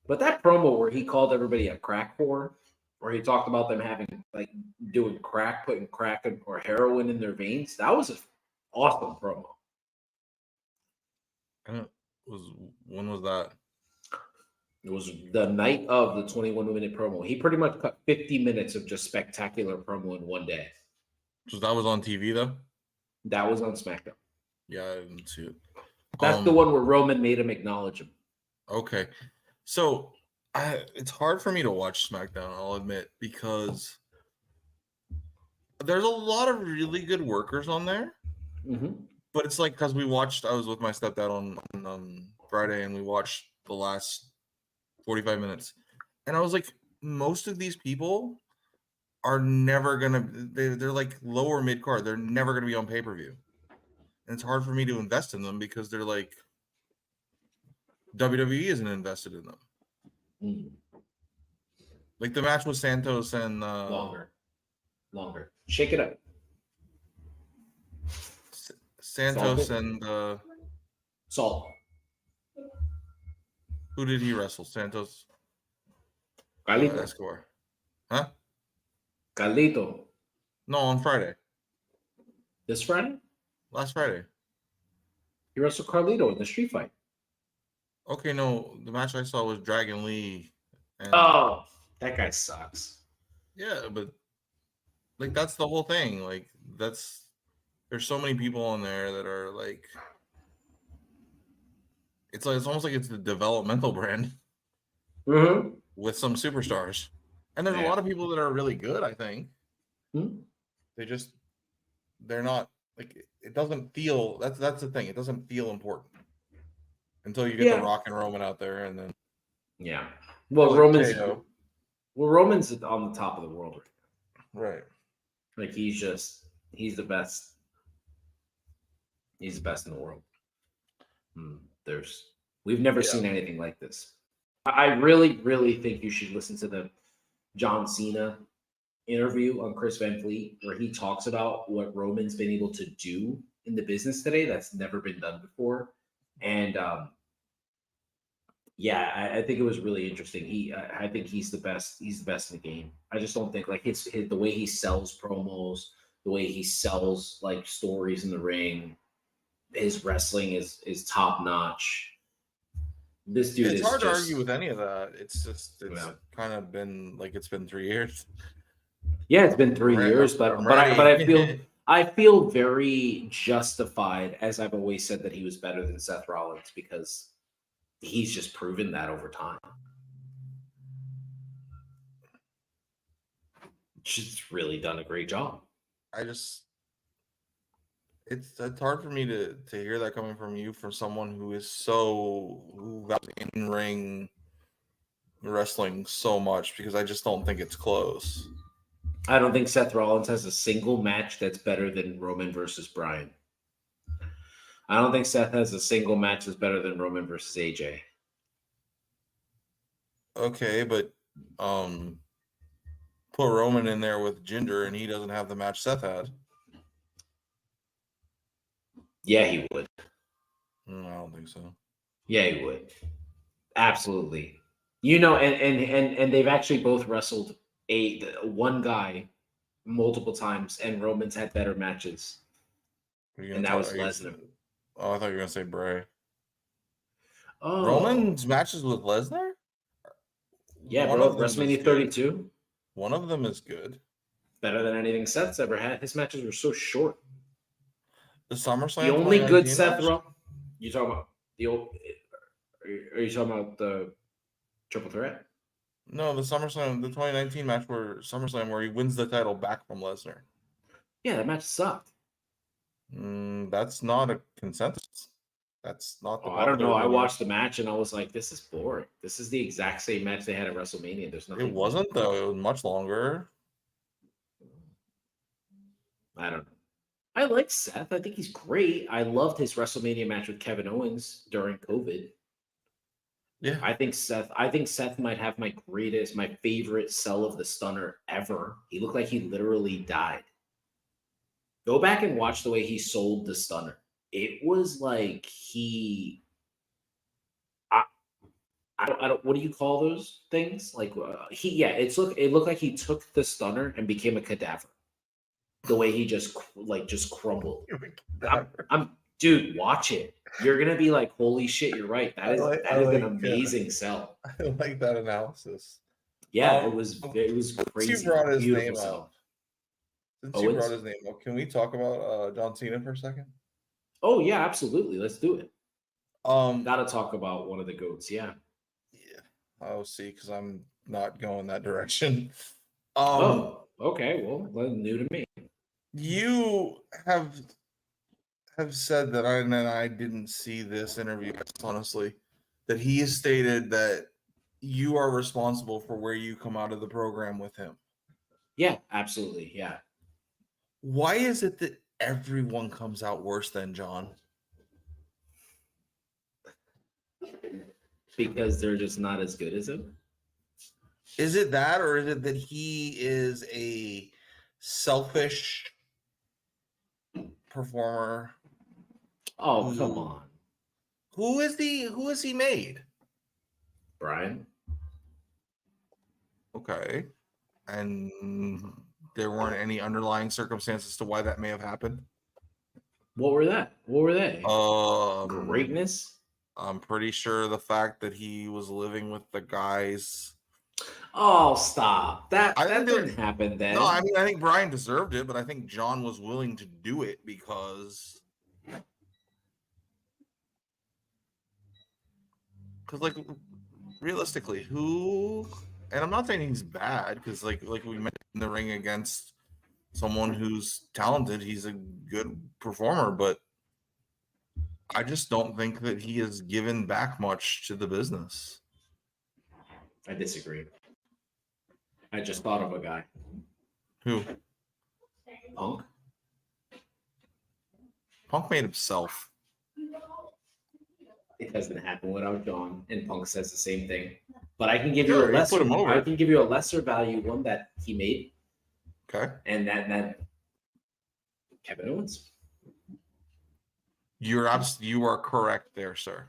But that promo where he called everybody a crack whore, where he talked about them having like doing crack, putting crack or heroin in their veins, that was an awesome promo. And it was when was that? It was the night of the 21-minute promo. He pretty much cut 50 minutes of just spectacular promo in one day. So that was on TV though. That was on SmackDown. Yeah, I didn't see it. That's the one where Roman made him acknowledge him. Okay. So it's hard for me to watch SmackDown, I'll admit, because there's a lot of really good workers on there. Mm-hmm. But it's like because I was with my stepdad on Friday and we watched the last 45 minutes. And I was like, most of these people are never gonna they're like lower mid card. They're never gonna be on pay-per-view. And it's hard for me to invest in them because they're like WWE isn't invested in them. Mm, Like the match with Santos and longer. Shake it up. Santos Salted. and Salt. who did he wrestle? Santos Carlito. Escobar. Huh? Carlito. No, on Friday. This Friday, Last Friday. he wrestled Carlito in the street fight. Okay, no, the match I saw was Dragon Lee. And Oh, that guy sucks. yeah, but like that's the whole thing. Like there's so many people on there that are like it's almost like it's the developmental brand Mm-hmm. with some superstars. And there's a Yeah. lot of people that are really good, I think. Hmm? They're not like it doesn't feel that's the thing. It doesn't feel important until you get the Yeah. Rock and Roman out there and then Yeah. Well, like Roman's KO. Roman's on the top of the world right now. Right. Like he's the best. He's the best in the world. We've never seen anything like this. I really, really think you should listen to the John Cena interview on Chris Van Fleet, where he talks about what Roman's been able to do in the business today that's never been done before. And yeah, I think it was really interesting. I think he's the best. He's the best in the game. I just don't think like his the way he sells promos, the way he sells like stories in the ring, his wrestling is top notch. This dude It's is hard to just argue with any of that. It's yeah. kind of been like it's been 3 years. Yeah, it's been 3 years, but I'm I feel very justified, as I've always said, that he was better than Seth Rollins because he's just proven that over time. She's really done a great job. It's hard for me to hear that coming from you, from someone who values in ring wrestling so much, because I just don't think it's close. I don't think Seth Rollins has a single match that's better than Roman versus Bryan. I don't think Seth has a single match that's better than Roman versus AJ. Okay, but put Roman in there with Jinder and he doesn't have the match Seth had. Yeah, he would. I don't think so. Yeah, he would. Absolutely. You know, and they've actually both wrestled one guy multiple times, and Roman's had better matches. And that was Lesnar. Oh, I thought you were gonna say Bray. Oh, Roman's matches with Lesnar? Yeah, bro. WrestleMania 32. One of them is good. Better than anything Seth's ever had. His matches were so short. The SummerSlam. The only good Seth Rollins. You talking about the old? Are you talking about the Triple Threat? No, the SummerSlam, the 2019 match where he wins the title back from Lesnar. Yeah, that match sucked. That's not a consensus. That's not the. I don't know. I watched the match and I was like, "This is boring. This is the exact same match they had at WrestleMania. There's nothing." It wasn't though. It was much longer. I don't know. I like Seth. I think he's great. I loved his WrestleMania match with Kevin Owens during COVID. Yeah. I think Seth might have my favorite sell of the stunner ever. He looked like he literally died. Go back and watch the way he sold the stunner. It was like I don't what do you call those things? Like it looked like he took the stunner and became a cadaver. The way he just crumbled. Dude, watch it. You're gonna be like, holy shit, you're right. That is an amazing sell. I like that analysis. Yeah, it was crazy. Since you brought his name up, can we talk about John Cena for a second? Oh yeah, absolutely. Let's do it. Gotta talk about one of the GOATs, yeah. Yeah. Oh, see, because I'm not going that direction. Okay. Well, new to me. You have said that I didn't see this interview, honestly, that he has stated that you are responsible for where you come out of the program with him. Yeah, absolutely. Yeah. Why is it that everyone comes out worse than John? Because they're just not as good as him. Is it that, or is it that he is a selfish performer? Oh, come on, Who is he? Who has he made? Brian. Okay, and there weren't any underlying circumstances to why that may have happened. What were that? What were they? Um, Greatness. I'm pretty sure the fact that he was living with the guys. Oh, stop. I think That there. didn't happen No, I then. mean I think Brian deserved it, but I think John was willing to do it because like realistically, who? And I'm not saying he's bad because like we mentioned in the ring against someone who's talented, he's a good performer, but I just don't think that he has given back much to the business. I disagree. I just thought of a guy. Who? Punk. Punk made himself. It doesn't happen without John, and Punk says the same thing. But I can give you a Sure, he put lesser. him over. I can give you a lesser value one that he made, Okay. and that Kevin Owens. You are correct there, sir.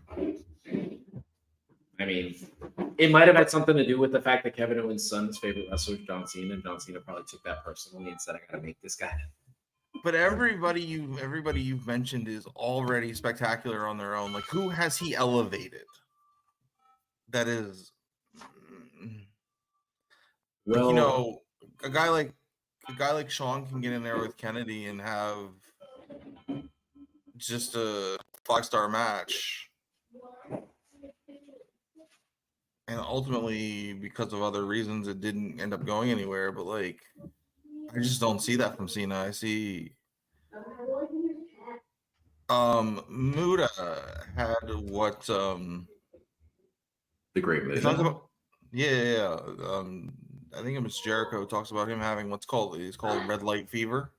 I mean, it might have had something to do with the fact that Kevin Owens' son's favorite wrestler is John Cena, and John Cena probably took that personally and said, "I got to make this guy." But everybody you've mentioned is already spectacular on their own. Like, who has he elevated? That is, like, a guy like Sean can get in there with Kennedy and have just a 5-star match, and ultimately, because of other reasons, it didn't end up going anywhere. But like, I just don't see that from Cena. I see. Muda had what the Great he talks Muda. about. Yeah. I think it was Jericho talks about him having it's called red light fever.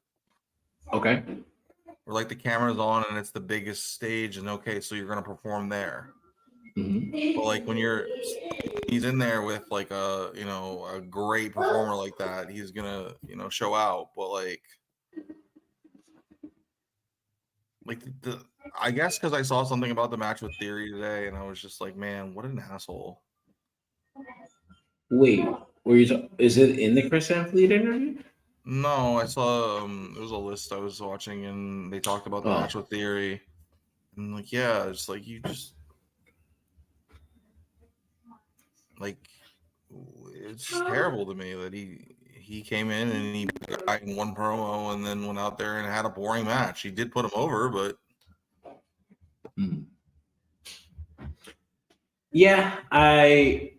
Okay. Where like the camera's on and it's the biggest stage, and okay, so you're gonna perform there. Mm-hmm. But like when he's in there with like a great performer like that, he's gonna show out. But like I guess because I saw something about the match with Theory today, and I was just like, man, what an asshole. Wait, is it in the Chris Van Fleet interview? No, I saw it was a list I was watching, and they talked about the match with Theory, and like, yeah, it's like you just like it's terrible to me that he came in and he got in one promo and then went out there and had a boring match. He did put him over, but yeah, I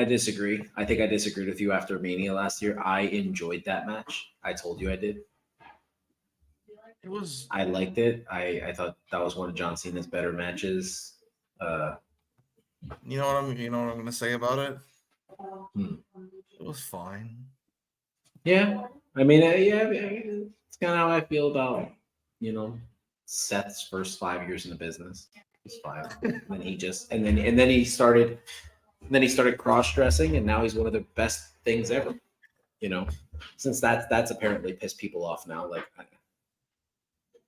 disagree. I think I disagreed with you after Mania last year. I enjoyed that match. I told you I did. I liked it. I thought that was one of John Cena's better matches. You know what I'm gonna say about it? It was fine. Yeah, I mean, it's kind of how I feel about Seth's first 5 years in the business. It's fine. And then he started cross dressing, and now he's one of the best things ever. Since that's apparently pissed people off now. Like,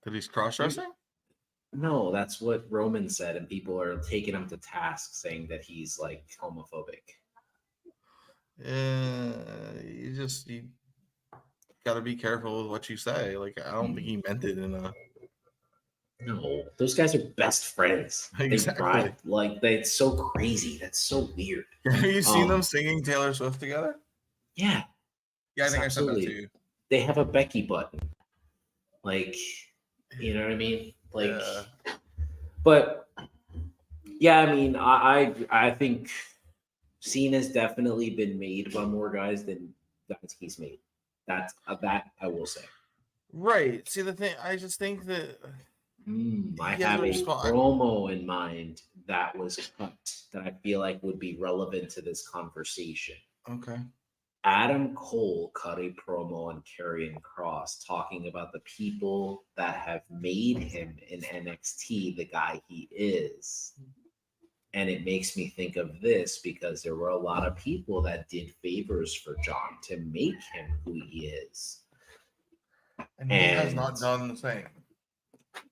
That he's cross dressing? no, that's what Roman said, and people are taking him to task, saying that he's like homophobic. You got to be careful with what you say. Like, I don't think he meant it in a. No, those guys are best friends. Exactly. It's so crazy. That's so weird. Have you seen them singing Taylor Swift together? Yeah. Yeah, I think I said that to you. They have a Becky button. Like, you know what I mean? Like, yeah. But yeah, I mean, I think Cena's definitely been made by more guys than guys he's made. That I will say. Right. See, the thing, I just think that I have a promo in mind that was cut that I feel like would be relevant to this conversation. Okay. Adam Cole cut a promo on Karrion Kross talking about the people that have made him in NXT the guy he is. And it makes me think of this because there were a lot of people that did favors for John to make him who he is. And he has not done the same.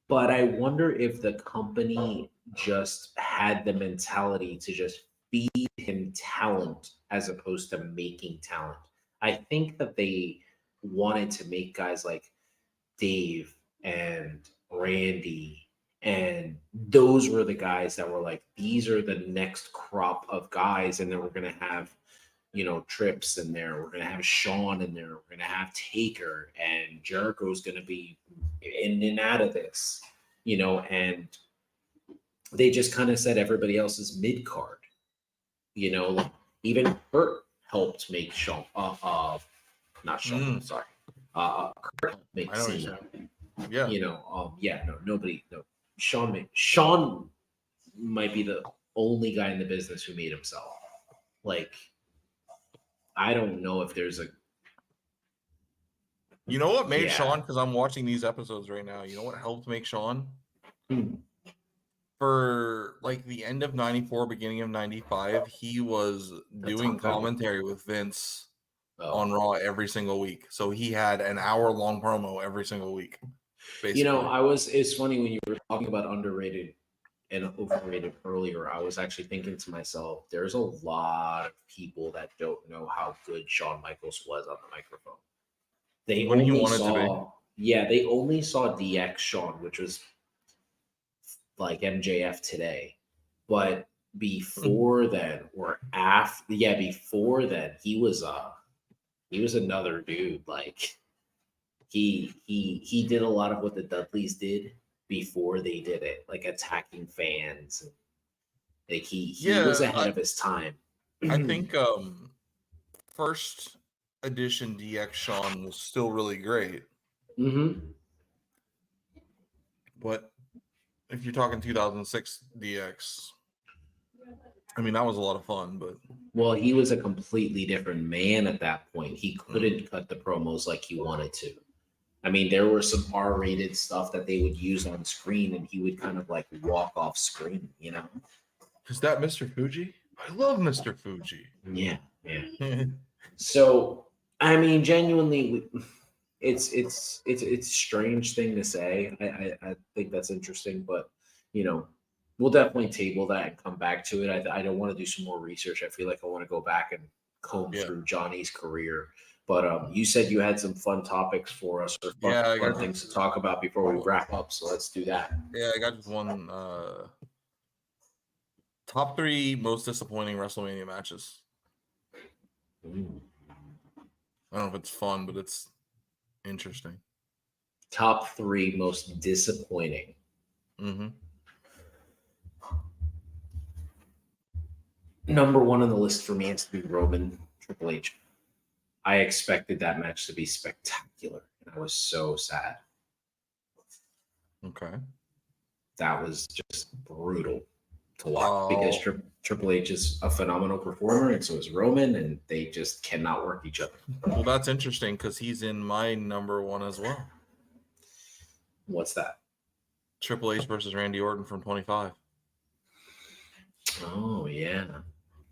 But I wonder if the company just had the mentality to just feed him talent as opposed to making talent. I think that they wanted to make guys like Dave and Randy, and those were the guys that were like, these are the next crop of guys. And then we're going to have, Trips in there. We're going to have Sean in there. We're going to have Taker, and Jericho's going to be in and out of this, and they just kind of said everybody else is mid card, like even Kurt helped make Sean, not Sean, sorry. Kurt makes Cena. Yeah. Nobody. Sean might be the only guy in the business who made himself. Like, I don't know if there's a. You know what made Sean? Because I'm watching these episodes right now. You know what helped make Sean? For like the end of '94, beginning of '95, he was doing commentary with Vince on Raw every single week. So he had an hour-long promo every single week. Basically. It's funny when you were talking about underrated and overrated earlier, I was actually thinking to myself, there's a lot of people that don't know how good Shawn Michaels was on the microphone. They only saw DX Shawn, which was like MJF today. But before then, before then, he was another dude. Like he did a lot of what the Dudleys did before they did it, like attacking fans. Like he was ahead of his time. I think first edition DX Shawn was still really great. But if you're talking 2006 DX, I mean, that was a lot of fun, but well, he was a completely different man at that point. He couldn't cut the promos like he wanted to. I mean, there were some R-rated stuff that they would use on screen, and he would kind of like walk off screen, Is that Mr. Fuji? I love Mr. Fuji. Yeah. So, I mean, genuinely, it's a strange thing to say. I think that's interesting, but we'll definitely table that and come back to it. I don't want to do some more research. I feel like I want to go back and comb through Johnny's career. But you said you had some fun topics for us, or fun things to talk about before we wrap up. So let's do that. Yeah, I got just one. Top 3 most disappointing WrestleMania matches. I don't know if it's fun, but it's interesting. Top 3 most disappointing. Number 1 on the list for me has to be Roman Triple H. I expected that match to be spectacular, and I was so sad. Okay. That was just brutal to watch because Triple H is a phenomenal performer, and so is Roman, and they just cannot work each other. Well, that's interesting because he's in my number 1 as well. What's that? Triple H versus Randy Orton from 25. Oh, yeah.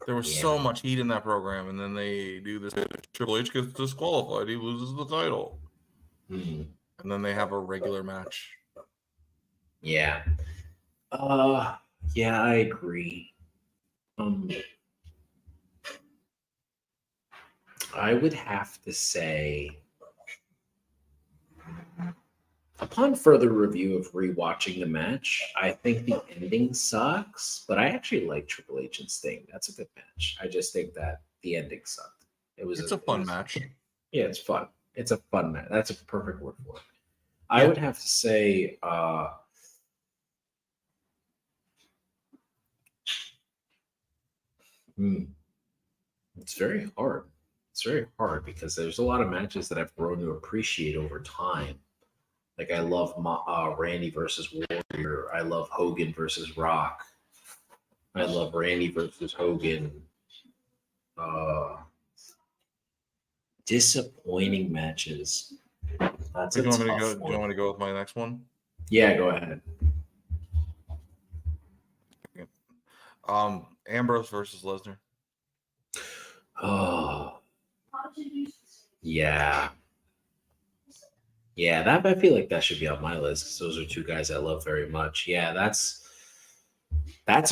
There was so much heat in that program, and then they do this. Triple H gets disqualified. He loses the title. And then they have a regular match. Yeah. Yeah, I agree. I would have to say, upon further review of rewatching the match, I think the ending sucks, but I actually like Triple H and Sting. That's a good match. I just think that the ending sucked. It's a fun match. Yeah, it's fun. It's a fun match. That's a perfect word for it. I would have to say, it's very hard. It's very hard because there's a lot of matches that I've grown to appreciate over time. Like I love Randy versus Warrior. I love Hogan versus Rock. I love Randy versus Hogan. Disappointing matches. That's do you want me to go with my next one? Yeah, go ahead. Ambrose versus Lesnar. Oh, yeah. Yeah, that I feel like that should be on my list because those are two guys I love very much. Yeah, that's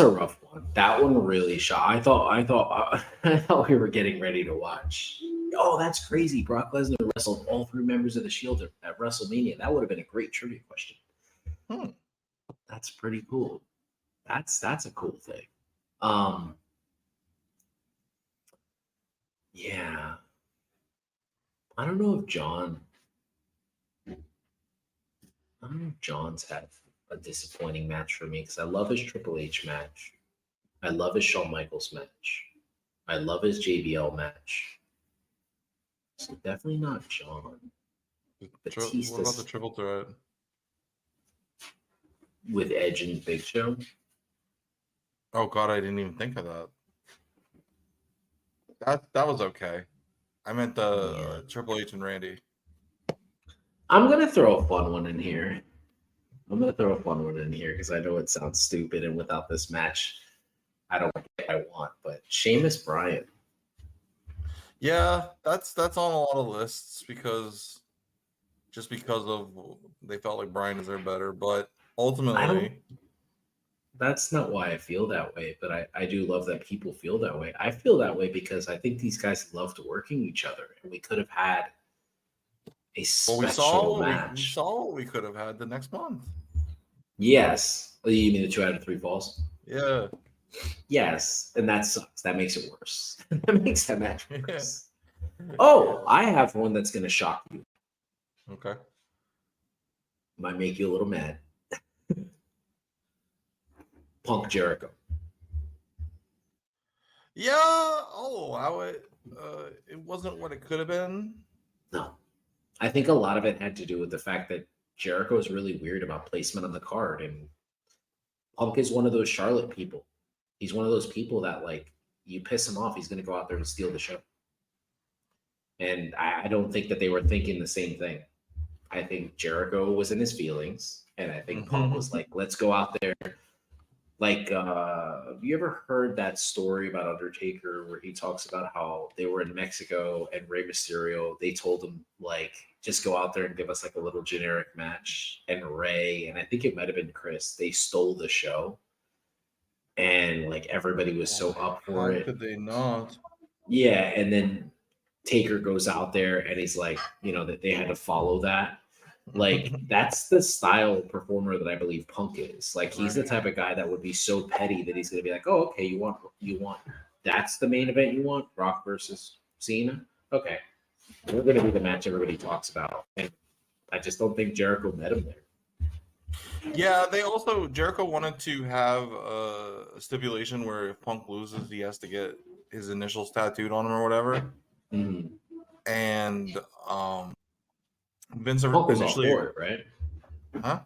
a rough one. That one really shot. I thought we were getting ready to watch. Oh, that's crazy. Brock Lesnar wrestled all three members of the Shield at WrestleMania. That would have been a great trivia question. Hmm. That's pretty cool. That's a cool thing. Um, yeah. I don't know if John. I don't know if John's had a disappointing match for me because I love his Triple H match. I love his Shawn Michaels match. I love his JBL match. So definitely not John. What about the Batista's triple threat? with Edge and Big Show. Oh God, I didn't even think of that. That was okay. I meant the Yeah. Triple H and Randy. I'm gonna throw a fun one in here. Because I know it sounds stupid, and without this match, I don't get what I want. But Sheamus Bryan. Yeah, that's on a lot of lists because of they felt like Bryan is their better, but I don't. ultimately, That's not why I feel that way, but I do love that people feel that way. I feel that way because I think these guys loved working each other, and we could have had a well, special we match. saw what we could have had the next month. Yes. Oh, you mean the 2 out of 3 falls? Yeah. Yes. And that sucks. That makes it worse. That makes that match worse. Oh, I have one that's going to shock you. Okay. Might make you a little mad. Punk Jericho. Yeah, I'll allow it. It wasn't what it could have been. No. I think a lot of it had to do with the fact that Jericho is really weird about placement on the card, and Punk is one of those Charlotte people. He's one of those people that, like, you piss him off, he's going to go out there and steal the show. And I don't think that they were thinking the same thing. I think Jericho was in his feelings, and I think Punk was like, let's go out there. Like, have you ever heard that story about Undertaker where he talks about how they were in Mexico and Rey Mysterio, they told him, like, just go out there and give us like a little generic match. And Rey, and I think it might have been Chris, they stole the show. And like everybody was so up for How it. could they not? Yeah, and then Taker goes out there and he's like, that they had to follow that. Like, that's the style performer that I believe Punk is. Like, he's the type of guy that would be so petty that he's gonna be like, oh, okay, you want that's the main event you want? Rock versus Cena? Okay. We're gonna be the match everybody talks about. And I just don't think Jericho met him there. Yeah, Jericho wanted to have a stipulation where if Punk loses, he has to get his initials tattooed on him or whatever. Mm. And Vince Punk was initially, all for it, right? huh?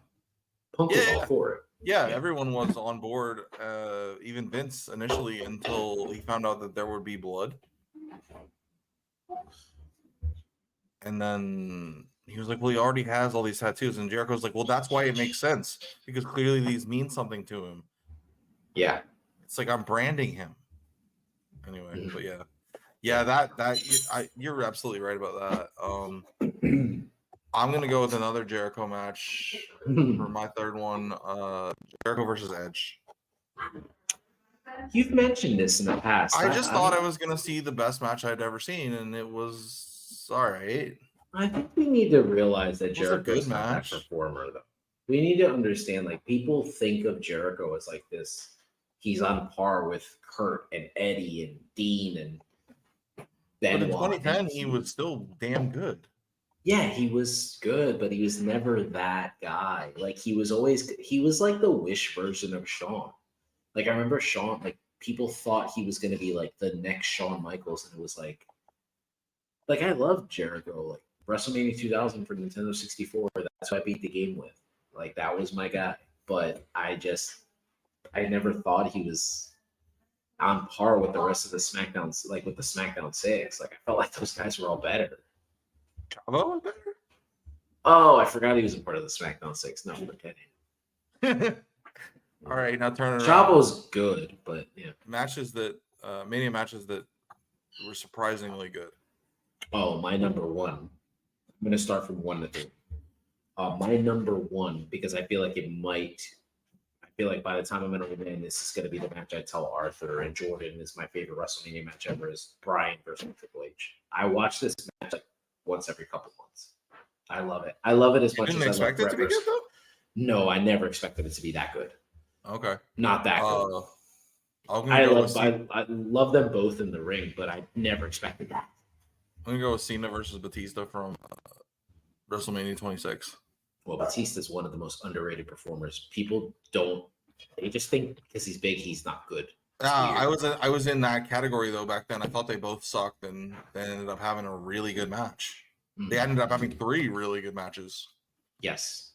Punk was all for it. Yeah, everyone was on board, even Vince initially, until he found out that there would be blood. And then he was like, well, he already has all these tattoos. And Jericho's like, well, that's why it makes sense, because clearly these mean something to him. Yeah. It's like I'm branding him. Anyway, Mhm. but yeah, you're absolutely right about that. I'm gonna go with another Jericho match for my third one. Jericho versus Edge. You've mentioned this in the past. I just thought I was gonna see the best match I'd ever seen, and it was all right. I think we need to realize that It was a Jericho's good not that match. performer, though. We need to understand, like, people think of Jericho as like this. He's on par with Kurt and Eddie and Dean and But in Benoit. 2010, he was still damn good. Yeah, he was good, but he was never that guy. Like, he was like the Wish version of Shawn. Like, I remember Shawn, like, people thought he was going to be like the next Shawn Michaels, and it was like I love Jericho. Like, WrestleMania 2000 for Nintendo 64, that's who I beat the game with. Like, that was my guy. But I never thought he was on par with the rest of the SmackDowns, like with the SmackDown 6. Like, I felt like those guys were all better. Chavo was better. Oh, I forgot he was a part of the SmackDown 6. No, I'm kidding. All right, now turn it around. Chabo's good, but yeah. Matches that Mania matches that were surprisingly good. Oh, my number one. I'm gonna start from 1 to 3. My number one, because I feel like I feel like by the time I'm gonna win, this is gonna be the match I tell Arthur and Jordan is my favorite WrestleMania match ever is Bryan versus Triple H. I watch this match like once every couple months. I love it. I love it as You much didn't as I love expect it to be Brett good though. No, I never expected it to be that good. Okay, Not that good. I'm I gonna go with I love them both in the ring, but I never expected that. I'm gonna go with Cena versus Batista from WrestleMania 26. Well, Batista's one of the most underrated performers. They just think because he's big, he's not good. I was in that category though back then. I thought they both sucked, and they ended up having a really good match. They ended up having 3 really good matches. Yes.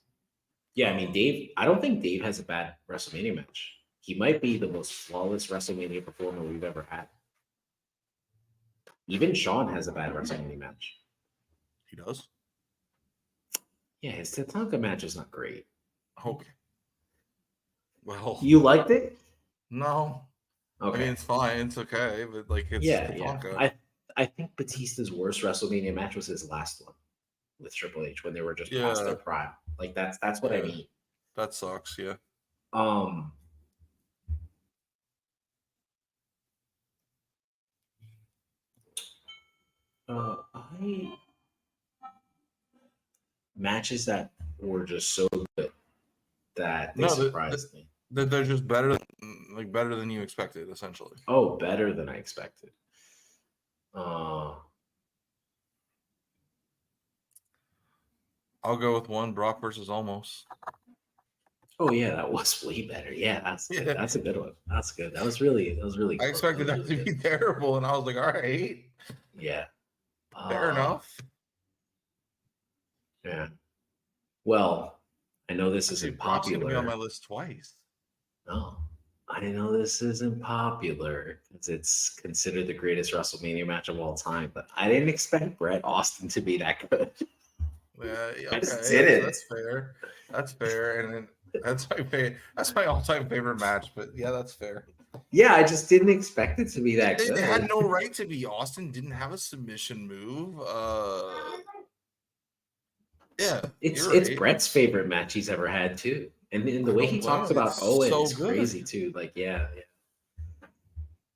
Yeah, I mean, Dave, I don't think Dave has a bad WrestleMania match. He might be the most flawless WrestleMania performer we've ever had. Even Shawn has a bad WrestleMania match. He does. Yeah, his Tatanka match is not great. Okay. Well, You liked it? no. Okay. I mean, it's fine. It's okay, but like, it's Tatanka. Yeah. I think Batista's worst WrestleMania match was his last one with Triple H when they were just past their prime. Like that's what I mean. That sucks. Yeah. I matches that were just so good that they surprised me. They're just better than you expected, essentially. Oh, better than I expected. I'll go with one, Brock versus Almost. Oh yeah, that was way better. Yeah, that's good. That's a good one. That's good. That was really good. I expected that to be terrible, and I was like, all right. Yeah. Fair enough. Yeah. Well, I know this isn't Brock's popular. gonna be on my list twice. No, I know this isn't popular because it's considered the greatest WrestleMania match of all time, but I didn't expect Bret Austin to be that good. Yeah, okay. I just didn't. That's fair. That's fair, and then that's my favorite. That's my all-time favorite match. But yeah, that's fair. Yeah, I just didn't expect it to be that good. It had no right to be. Austin didn't have a submission move. Yeah, it's Bret's favorite match he's ever had too, and the way he talks about Owen is crazy too. Like, yeah.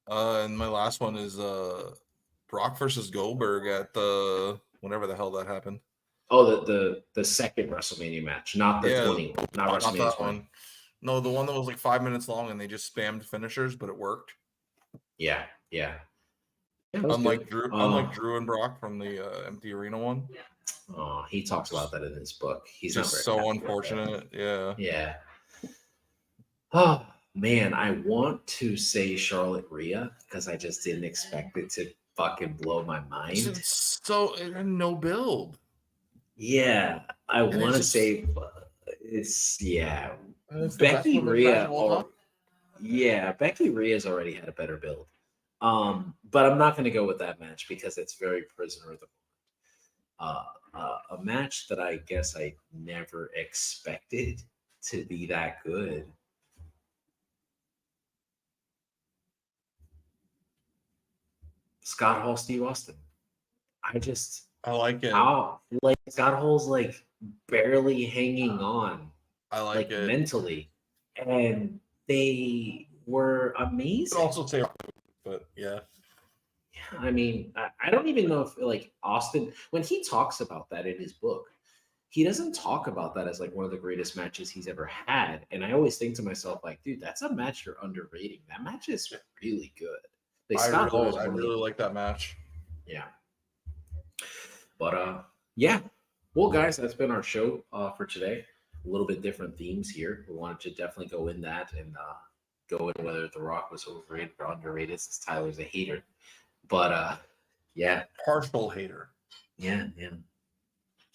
And my last one is Brock versus Goldberg at the whenever the hell that happened. Oh, the second WrestleMania match, not the 20, not WrestleMania that 20. one. No, the one that was like 5 minutes long and they just spammed finishers, but it worked. Yeah. Unlike Drew and Brock from the empty arena one. Oh, he talks about that in his book. He's just so unfortunate. Yeah. Yeah. Oh man, I want to say Charlotte Rhea because I just didn't expect it to fucking blow my mind. It had no build. Yeah, I want to say Becky Rhea. Becky Rhea's already had a better build. But I'm not going to go with that match because it's very prisoner of the moment. A match that I guess I never expected to be that good. Scott Hall, Steve Austin. I like it. Scott Hall's like barely hanging on. I like it mentally, and they were amazing. Also, say, but yeah. I mean, I don't even know if like Austin, when he talks about that in his book, he doesn't talk about that as like one of the greatest matches he's ever had. And I always think to myself, like, dude, that's a match you're underrating. That match is really good. Like, I really like that match. Yeah. But yeah. Well, guys, that's been our show for today. A little bit different themes here. We wanted to definitely go in that and go in whether The Rock was overrated or underrated, since Tyler's a hater. But yeah. Partial hater. Yeah.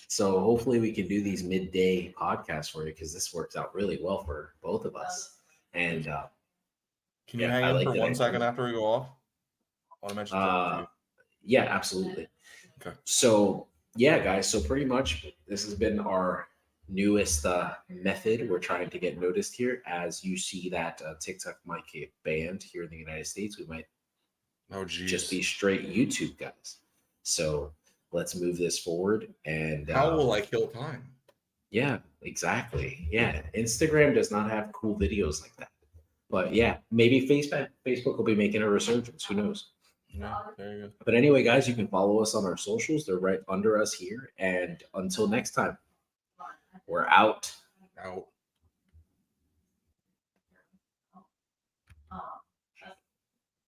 So hopefully we can do these midday podcasts for you because this works out really well for both of us. And can you hang in for 1 second after we go off? I want to mention something to you. Yeah, absolutely. Okay. So yeah, guys. So pretty much this has been our newest method we're trying to get noticed here. As you see that TikTok might get banned here in the United States, we might Oh, just geez. be straight YouTube guys. So let's move this forward. And How will I kill time? yeah, exactly. Yeah, Instagram does not have cool videos like that. But yeah, maybe Facebook will be making a resurgence. Who knows? Yeah, there you go. But anyway, guys, you can follow us on our socials. They're right under us here. And until next time, we're out. Out.